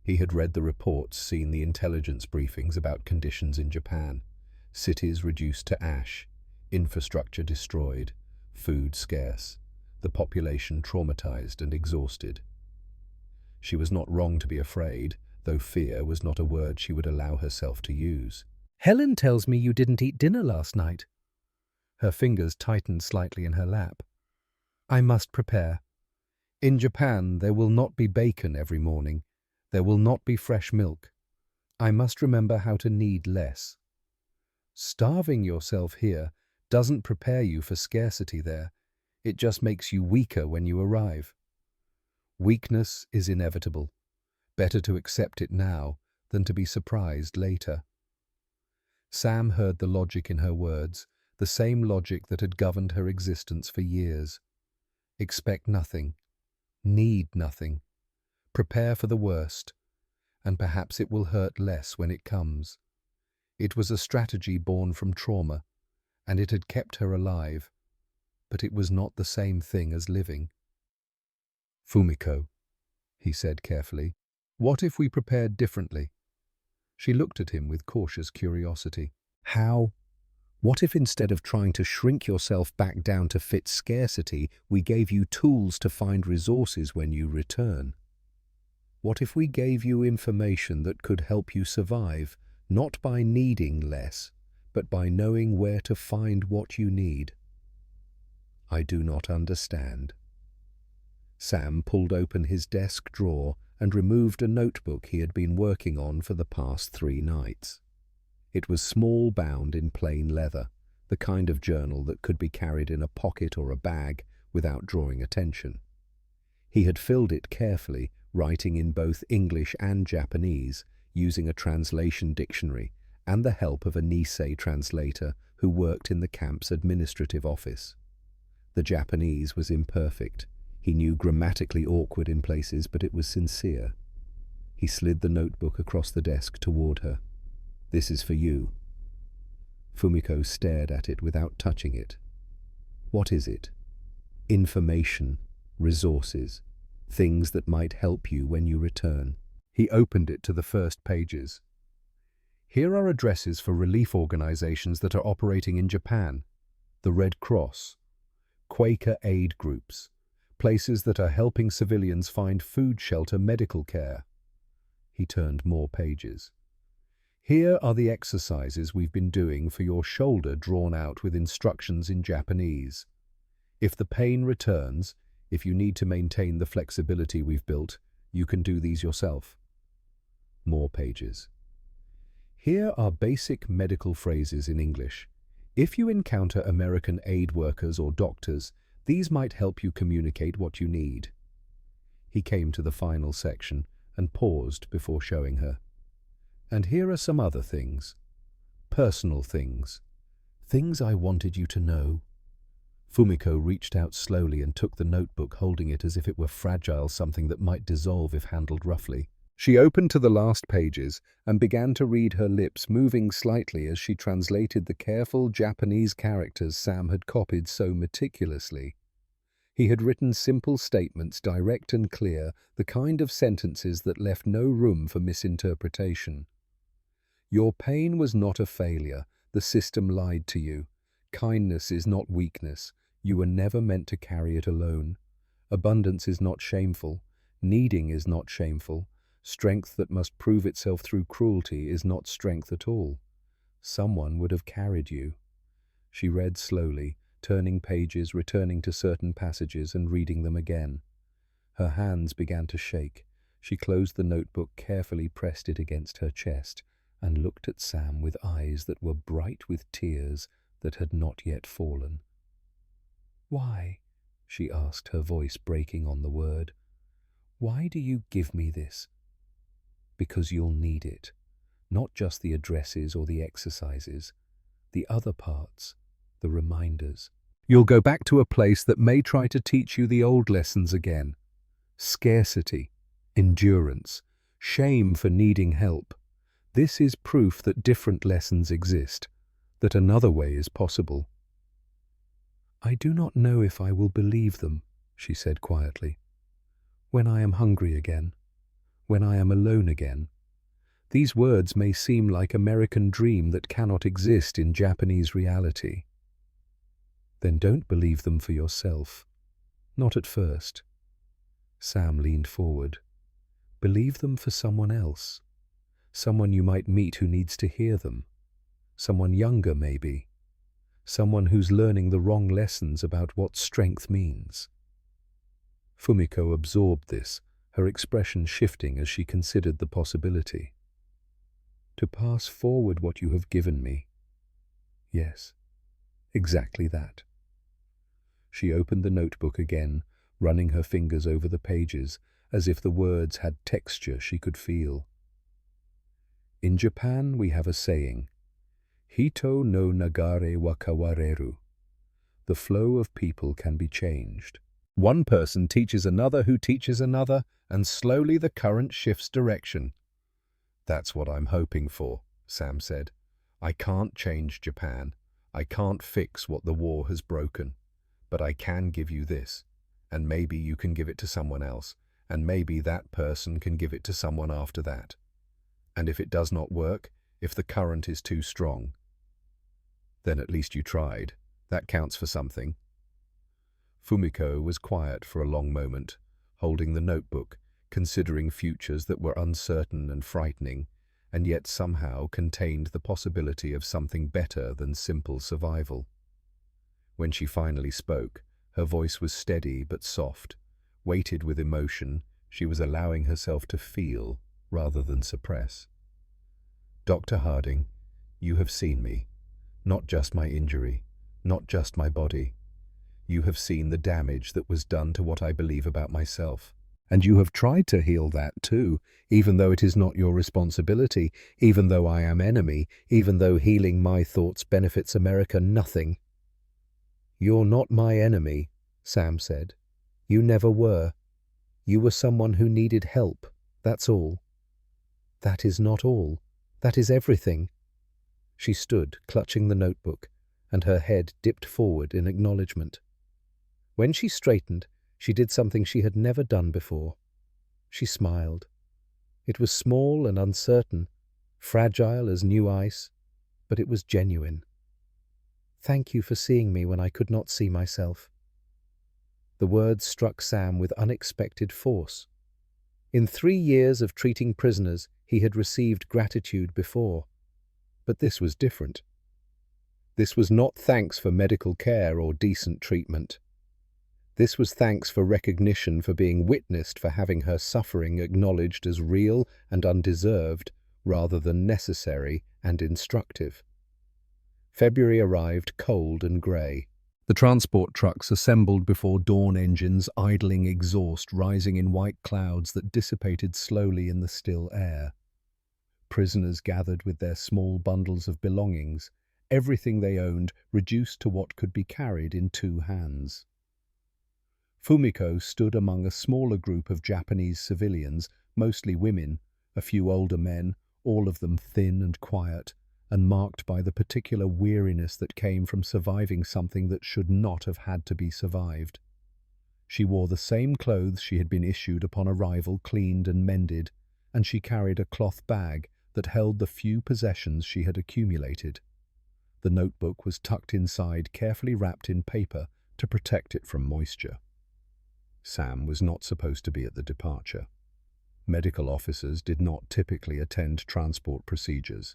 He had read the reports, seen the intelligence briefings about conditions in Japan. Cities reduced to ash, infrastructure destroyed, food scarce, the population traumatized and exhausted. She was not wrong to be afraid, though fear was not a word she would allow herself to use. "Helen tells me you didn't eat dinner last night." Her fingers tightened slightly in her lap. "I must prepare. In Japan, there will not be bacon every morning. There will not be fresh milk. I must remember how to need less." Starving yourself here doesn't prepare you for scarcity there. It just makes you weaker when you arrive. Weakness is inevitable. Better to accept it now than to be surprised later. Sam heard the logic in her words, the same logic that had governed her existence for years. Expect nothing. Need nothing. Prepare for the worst, and perhaps it will hurt less when it comes. It was a strategy born from trauma, and it had kept her alive, but it was not the same thing as living. "Fumiko," he said carefully, "what if we prepared differently?" She looked at him with cautious curiosity. "How? What if instead of trying to shrink yourself back down to fit scarcity, we gave you tools to find resources when you return? What if we gave you information that could help you survive, not by needing less, but by knowing where to find what you need?" "I do not understand." Sam pulled open his desk drawer and removed a notebook he had been working on for the past 3 nights. It was small, bound in plain leather, the kind of journal that could be carried in a pocket or a bag without drawing attention. He had filled it carefully, writing in both English and Japanese, using a translation dictionary and the help of a Nisei translator who worked in the camp's administrative office. The Japanese was imperfect. He knew grammatically awkward in places, but it was sincere. He slid the notebook across the desk toward her. "This is for you." Fumiko stared at it without touching it. "What is it?" "Information, resources, things that might help you when you return." He opened it to the first pages. "Here are addresses for relief organizations that are operating in Japan. The Red Cross, Quaker aid groups, places that are helping civilians find food, shelter, medical care." He turned more pages. "Here are the exercises we've been doing for your shoulder, drawn out with instructions in Japanese. If the pain returns, if you need to maintain the flexibility we've built, you can do these yourself." More pages. "Here are basic medical phrases in English. If you encounter American aid workers or doctors, these might help you communicate what you need." He came to the final section and paused before showing her. "And here are some other things. Personal things. Things I wanted you to know." Fumiko reached out slowly and took the notebook, holding it as if it were fragile, something that might dissolve if handled roughly. She opened to the last pages and began to read, her lips moving slightly as she translated the careful Japanese characters Sam had copied so meticulously. He had written simple statements, direct and clear, the kind of sentences that left no room for misinterpretation. "Your pain was not a failure. The system lied to you. Kindness is not weakness. You were never meant to carry it alone. Abundance is not shameful. Needing is not shameful. Strength that must prove itself through cruelty is not strength at all. Someone would have carried you." She read slowly, turning pages, returning to certain passages and reading them again. Her hands began to shake. She closed the notebook, carefully pressed it against her chest, and looked at Sam with eyes that were bright with tears that had not yet fallen. "Why?" she asked, her voice breaking on the word. "Why do you give me this?" "Because you'll need it. Not just the addresses or the exercises. The other parts, the reminders. You'll go back to a place that may try to teach you the old lessons again. Scarcity, endurance, shame for needing help. This is proof that different lessons exist, that another way is possible." "I do not know if I will believe them," she said quietly. "When I am hungry again, when I am alone again. These words may seem like American dream that cannot exist in Japanese reality." "Then don't believe them for yourself. Not at first." Sam leaned forward. "Believe them for someone else. Someone you might meet who needs to hear them. Someone younger, maybe. Someone who's learning the wrong lessons about what strength means." Fumiko absorbed this, her expression shifting as she considered the possibility. "To pass forward what you have given me." "Yes, exactly that." She opened the notebook again, running her fingers over the pages, as if the words had texture she could feel. "In Japan we have a saying, Hito no nagare wa kawareru. The flow of people can be changed. One person teaches another who teaches another, and slowly the current shifts direction." "That's what I'm hoping for," Sam said. "I can't change Japan. I can't fix what the war has broken. But I can give you this, and maybe you can give it to someone else, and maybe that person can give it to someone after that. And if it does not work, if the current is too strong, then at least you tried. That counts for something." Fumiko was quiet for a long moment, holding the notebook, considering futures that were uncertain and frightening, and yet somehow contained the possibility of something better than simple survival. When she finally spoke, her voice was steady but soft, weighted with emotion. She was allowing herself to feel rather than suppress. "Dr. Harding, you have seen me. Not just my injury, not just my body. You have seen the damage that was done to what I believe about myself. And you have tried to heal that too, even though it is not your responsibility, even though I am enemy, even though healing my thoughts benefits America nothing." "You're not my enemy," Sam said. "You never were. You were someone who needed help, that's all." "That is not all. That is everything." She stood, clutching the notebook, and her head dipped forward in acknowledgement. When she straightened, she did something she had never done before. She smiled. It was small and uncertain, fragile as new ice, but it was genuine. "Thank you for seeing me when I could not see myself." The words struck Sam with unexpected force. In 3 years of treating prisoners, he had received gratitude before. But this was different. This was not thanks for medical care or decent treatment. This was thanks for recognition, for being witnessed, for having her suffering acknowledged as real and undeserved rather than necessary and instructive. February arrived cold and grey. The transport trucks assembled before dawn, engines idling, exhaust rising in white clouds that dissipated slowly in the still air. Prisoners gathered with their small bundles of belongings, everything they owned reduced to what could be carried in 2 hands. Fumiko stood among a smaller group of Japanese civilians, mostly women, a few older men, all of them thin and quiet, and marked by the particular weariness that came from surviving something that should not have had to be survived. She wore the same clothes she had been issued upon arrival, cleaned and mended, and she carried a cloth bag that held the few possessions she had accumulated. The notebook was tucked inside, carefully wrapped in paper to protect it from moisture. Sam was not supposed to be at the departure. Medical officers did not typically attend transport procedures,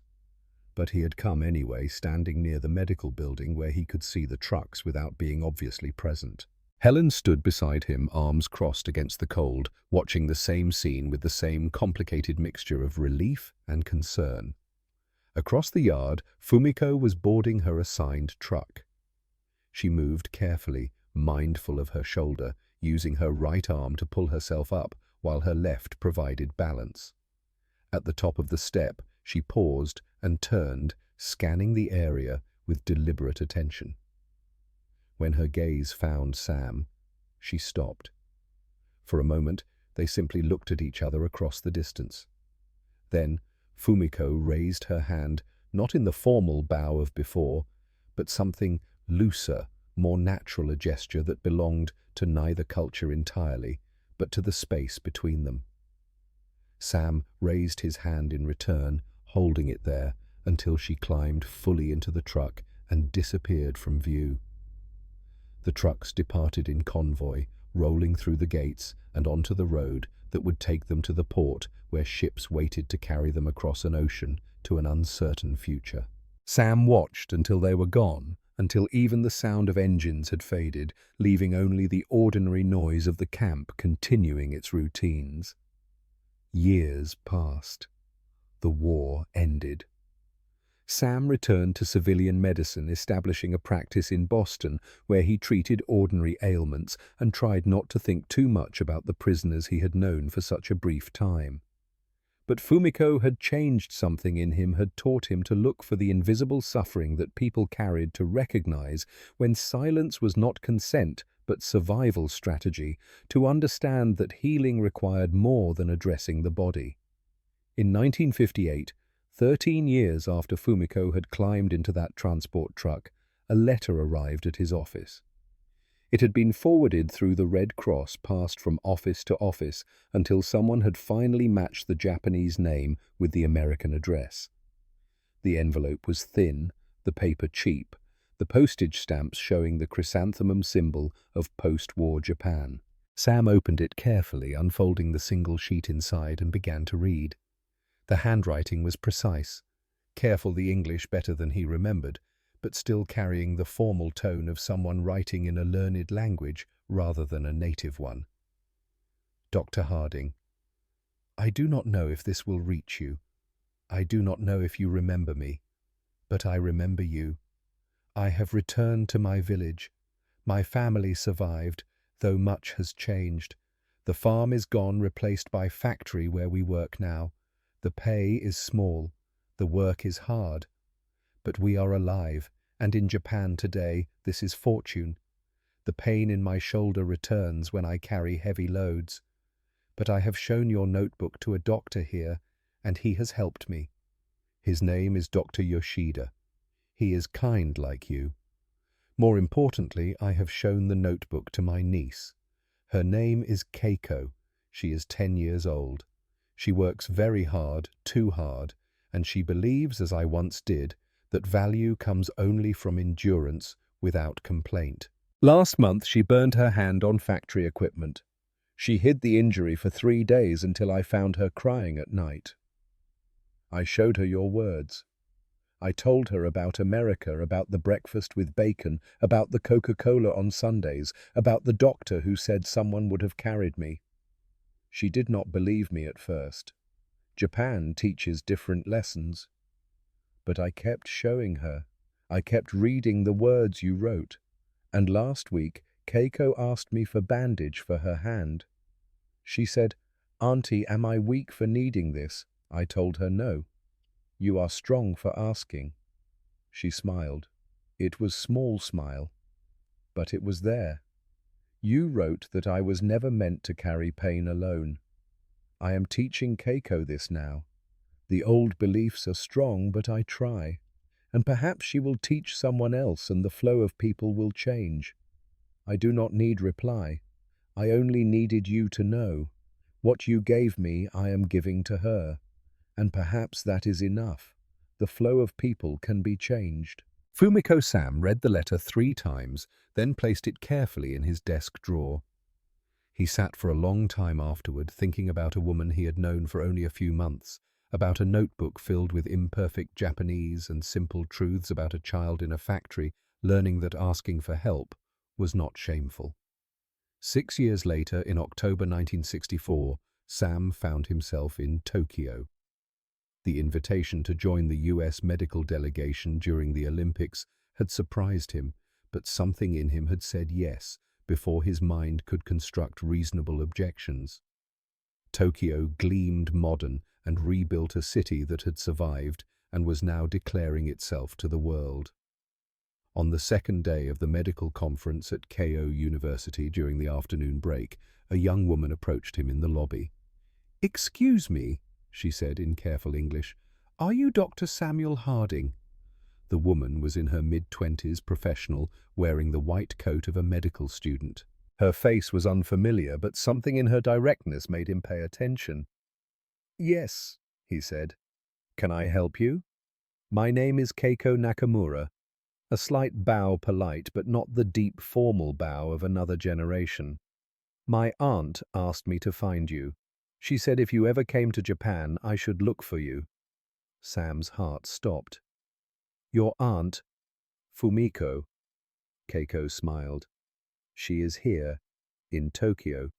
but he had come anyway, standing near the medical building where he could see the trucks without being obviously present. Helen stood beside him, arms crossed against the cold, watching the same scene with the same complicated mixture of relief and concern. Across the yard, Fumiko was boarding her assigned truck. She moved carefully, mindful of her shoulder, using her right arm to pull herself up while her left provided balance. At the top of the step, she paused and turned, scanning the area with deliberate attention. When her gaze found Sam, she stopped. For a moment, they simply looked at each other across the distance. Then, Fumiko raised her hand, not in the formal bow of before, but something looser, more natural, a gesture that belonged to neither culture entirely, but to the space between them. Sam raised his hand in return, holding it there until she climbed fully into the truck and disappeared from view. The trucks departed in convoy, rolling through the gates and onto the road that would take them to the port where ships waited to carry them across an ocean to an uncertain future. Sam watched until they were gone, until even the sound of engines had faded, leaving only the ordinary noise of the camp continuing its routines. Years passed. The war ended. Sam returned to civilian medicine, establishing a practice in Boston where he treated ordinary ailments and tried not to think too much about the prisoners he had known for such a brief time. But Fumiko had changed something in him, had taught him to look for the invisible suffering that people carried, to recognize when silence was not consent but survival strategy, to understand that healing required more than addressing the body. In 1958, 13 years after Fumiko had climbed into that transport truck, a letter arrived at his office. It had been forwarded through the Red Cross, passed from office to office, until someone had finally matched the Japanese name with the American address. The envelope was thin, the paper cheap, the postage stamps showing the chrysanthemum symbol of post-war Japan. Sam opened it carefully, unfolding the single sheet inside, and began to read. The handwriting was precise, careful, the English better than he remembered, but still carrying the formal tone of someone writing in a learned language rather than a native one. Dr. Harding, I do not know if this will reach you. I do not know if you remember me, but I remember you. I have returned to my village. My family survived, though much has changed. The farm is gone, replaced by factory where we work now. The pay is small, the work is hard, but we are alive, and in Japan today this is fortune. The pain in my shoulder returns when I carry heavy loads. But I have shown your notebook to a doctor here, and he has helped me. His name is Dr. Yoshida. He is kind like you. More importantly, I have shown the notebook to my niece. Her name is Keiko. She is 10 years old. She works very hard, too hard, and she believes, as I once did, that value comes only from endurance without complaint. Last month she burned her hand on factory equipment. She hid the injury for 3 days until I found her crying at night. I showed her your words. I told her about America, about the breakfast with bacon, about the Coca-Cola on Sundays, about the doctor who said someone would have carried me. She did not believe me at first. Japan teaches different lessons. But I kept showing her. I kept reading the words you wrote. And last week, Keiko asked me for bandage for her hand. She said, "Auntie, am I weak for needing this?" I told her no. "You are strong for asking." She smiled. It was a small smile, but it was there. You wrote that I was never meant to carry pain alone. I am teaching Keiko this now. The old beliefs are strong, but I try. And perhaps she will teach someone else and the flow of people will change. I do not need reply. I only needed you to know. What you gave me, I am giving to her. And perhaps that is enough. The flow of people can be changed. Fumiko Sam read the letter 3 times, then placed it carefully in his desk drawer. He sat for a long time afterward, thinking about a woman he had known for only a few months, about a notebook filled with imperfect Japanese and simple truths about a child in a factory, learning that asking for help was not shameful. 6 years later, in October 1964, Sam found himself in Tokyo. The invitation to join the US medical delegation during the Olympics had surprised him, but something in him had said yes before his mind could construct reasonable objections. Tokyo gleamed modern and rebuilt a city that had survived and was now declaring itself to the world. On the second day of the medical conference at Keio University during the afternoon break, a young woman approached him in the lobby. "Excuse me," she said in careful English, "are you Dr. Samuel Harding?" The woman was in her mid-20s, professional, wearing the white coat of a medical student. Her face was unfamiliar, but something in her directness made him pay attention. "Yes," he said. "Can I help you?" "My name is Keiko Nakamura." A slight bow, polite, but not the deep, formal bow of another generation. "My aunt asked me to find you. She said if you ever came to Japan, I should look for you." Sam's heart stopped. "Your aunt, Fumiko?" Keiko smiled. "She is here, in Tokyo.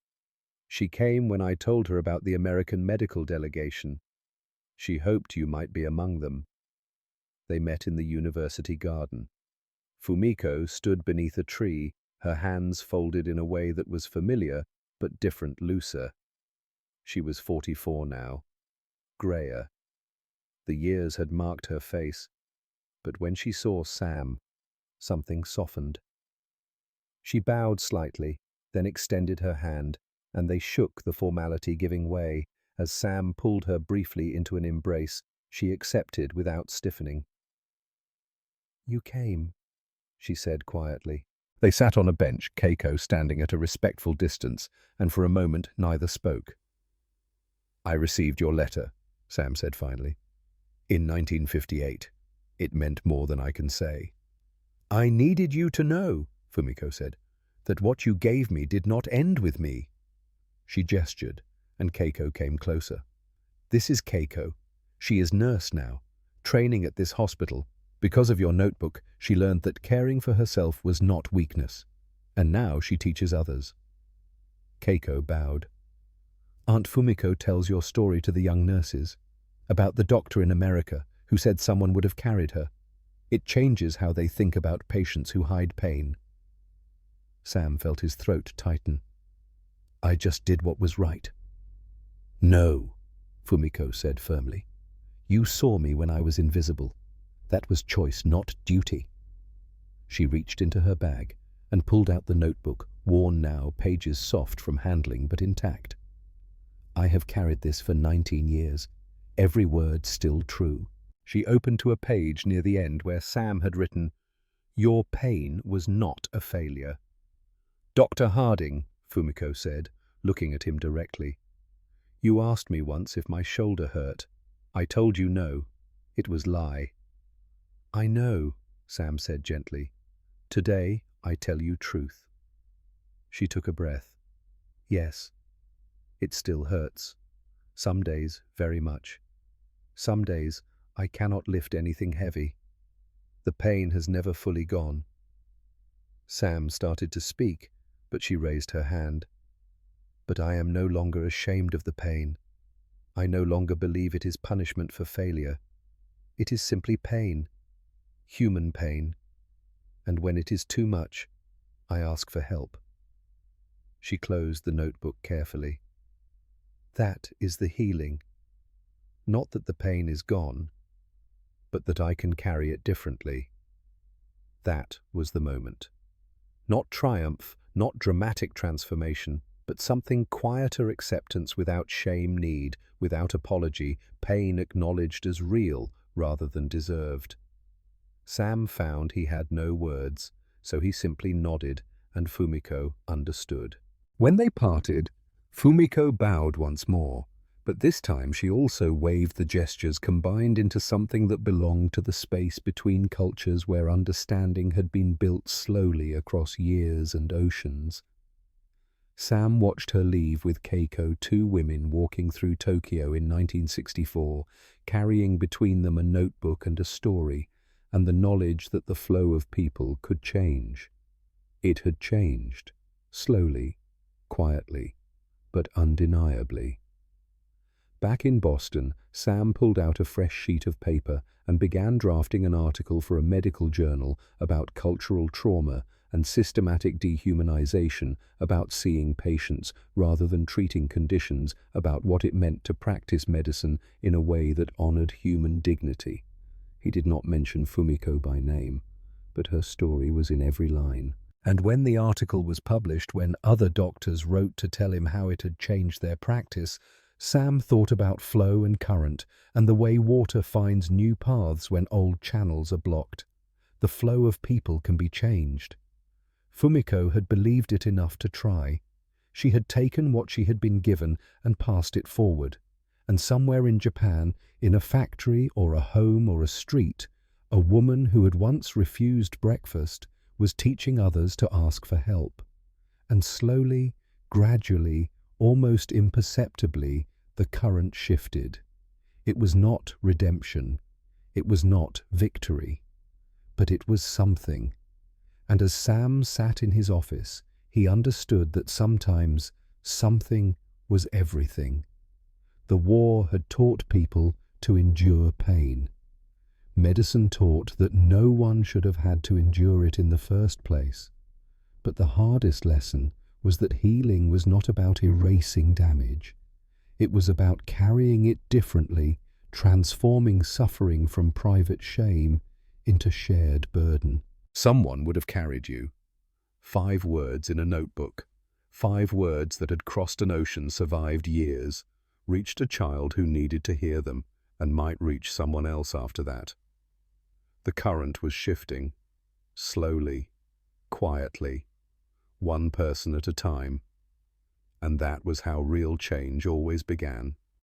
She came when I told her about the American medical delegation. She hoped you might be among them." They met in the university garden. Fumiko stood beneath a tree, her hands folded in a way that was familiar, but different, looser. She was 44 now, greyer. The years had marked her face, but when she saw Sam, something softened. She bowed slightly, then extended her hand, and they shook, the formality giving way. As Sam pulled her briefly into an embrace, she accepted without stiffening. "You came," she said quietly. They sat on a bench, Keiko standing at a respectful distance, and for a moment neither spoke. "I received your letter," Sam said finally. "In 1958. It meant more than I can say." "I needed you to know," Fumiko said, "that what you gave me did not end with me." She gestured, and Keiko came closer. "This is Keiko. She is nurse now, training at this hospital. Because of your notebook, she learned that caring for herself was not weakness, and now she teaches others." Keiko bowed. "Aunt Fumiko tells your story to the young nurses, about the doctor in America who said someone would have carried her. It changes how they think about patients who hide pain." Sam felt his throat tighten. "I just did what was right." "No," Fumiko said firmly. "You saw me when I was invisible. That was choice, not duty." She reached into her bag and pulled out the notebook, worn now, pages soft from handling but intact. "I have carried this for 19 years, every word still true." She opened to a page near the end where Sam had written, "Your pain was not a failure." "Dr. Harding," Fumiko said, looking at him directly, "you asked me once if my shoulder hurt. I told you no. It was lie." "I know," Sam said gently. "Today I tell you truth." She took a breath. "Yes, it still hurts. Some days, very much. Some days, I cannot lift anything heavy. The pain has never fully gone." Sam started to speak, but she raised her hand. "But I am no longer ashamed of the pain. I no longer believe it is punishment for failure. It is simply pain. Human pain. And when it is too much, I ask for help." She closed the notebook carefully. "That is the healing. Not that the pain is gone, but that I can carry it differently." That was the moment. Not triumph, not dramatic transformation, but something quieter, acceptance without shame, need, without apology, pain acknowledged as real rather than deserved. Sam found he had no words, so he simply nodded, and Fumiko understood. When they parted, Fumiko bowed once more, but this time she also waved the gestures combined into something that belonged to the space between cultures where understanding had been built slowly across years and oceans. Sam watched her leave with Keiko, two women walking through Tokyo in 1964, carrying between them a notebook and a story, and the knowledge that the flow of people could change. It had changed, slowly, quietly, but undeniably. Back in Boston, Sam pulled out a fresh sheet of paper and began drafting an article for a medical journal about cultural trauma and systematic dehumanization, about seeing patients rather than treating conditions, about what it meant to practice medicine in a way that honored human dignity. He did not mention Fumiko by name, but her story was in every line. And when the article was published, when other doctors wrote to tell him how it had changed their practice, Sam thought about flow and current and the way water finds new paths when old channels are blocked. The flow of people can be changed. Fumiko had believed it enough to try. She had taken what she had been given and passed it forward. And somewhere in Japan, in a factory or a home or a street, a woman who had once refused breakfast was teaching others to ask for help. And slowly, gradually, almost imperceptibly, the current shifted. It was not redemption. It was not victory. But it was something. And as Sam sat in his office, he understood that sometimes something was everything. The war had taught people to endure pain. Medicine taught that no one should have had to endure it in the first place. But the hardest lesson was that healing was not about erasing damage. It was about carrying it differently, transforming suffering from private shame into shared burden. Someone would have carried you. 5 words in a notebook. 5 words that had crossed an ocean, survived years, reached a child who needed to hear them, and might reach someone else after that. The current was shifting, slowly, quietly, one person at a time. And that was how real change always began.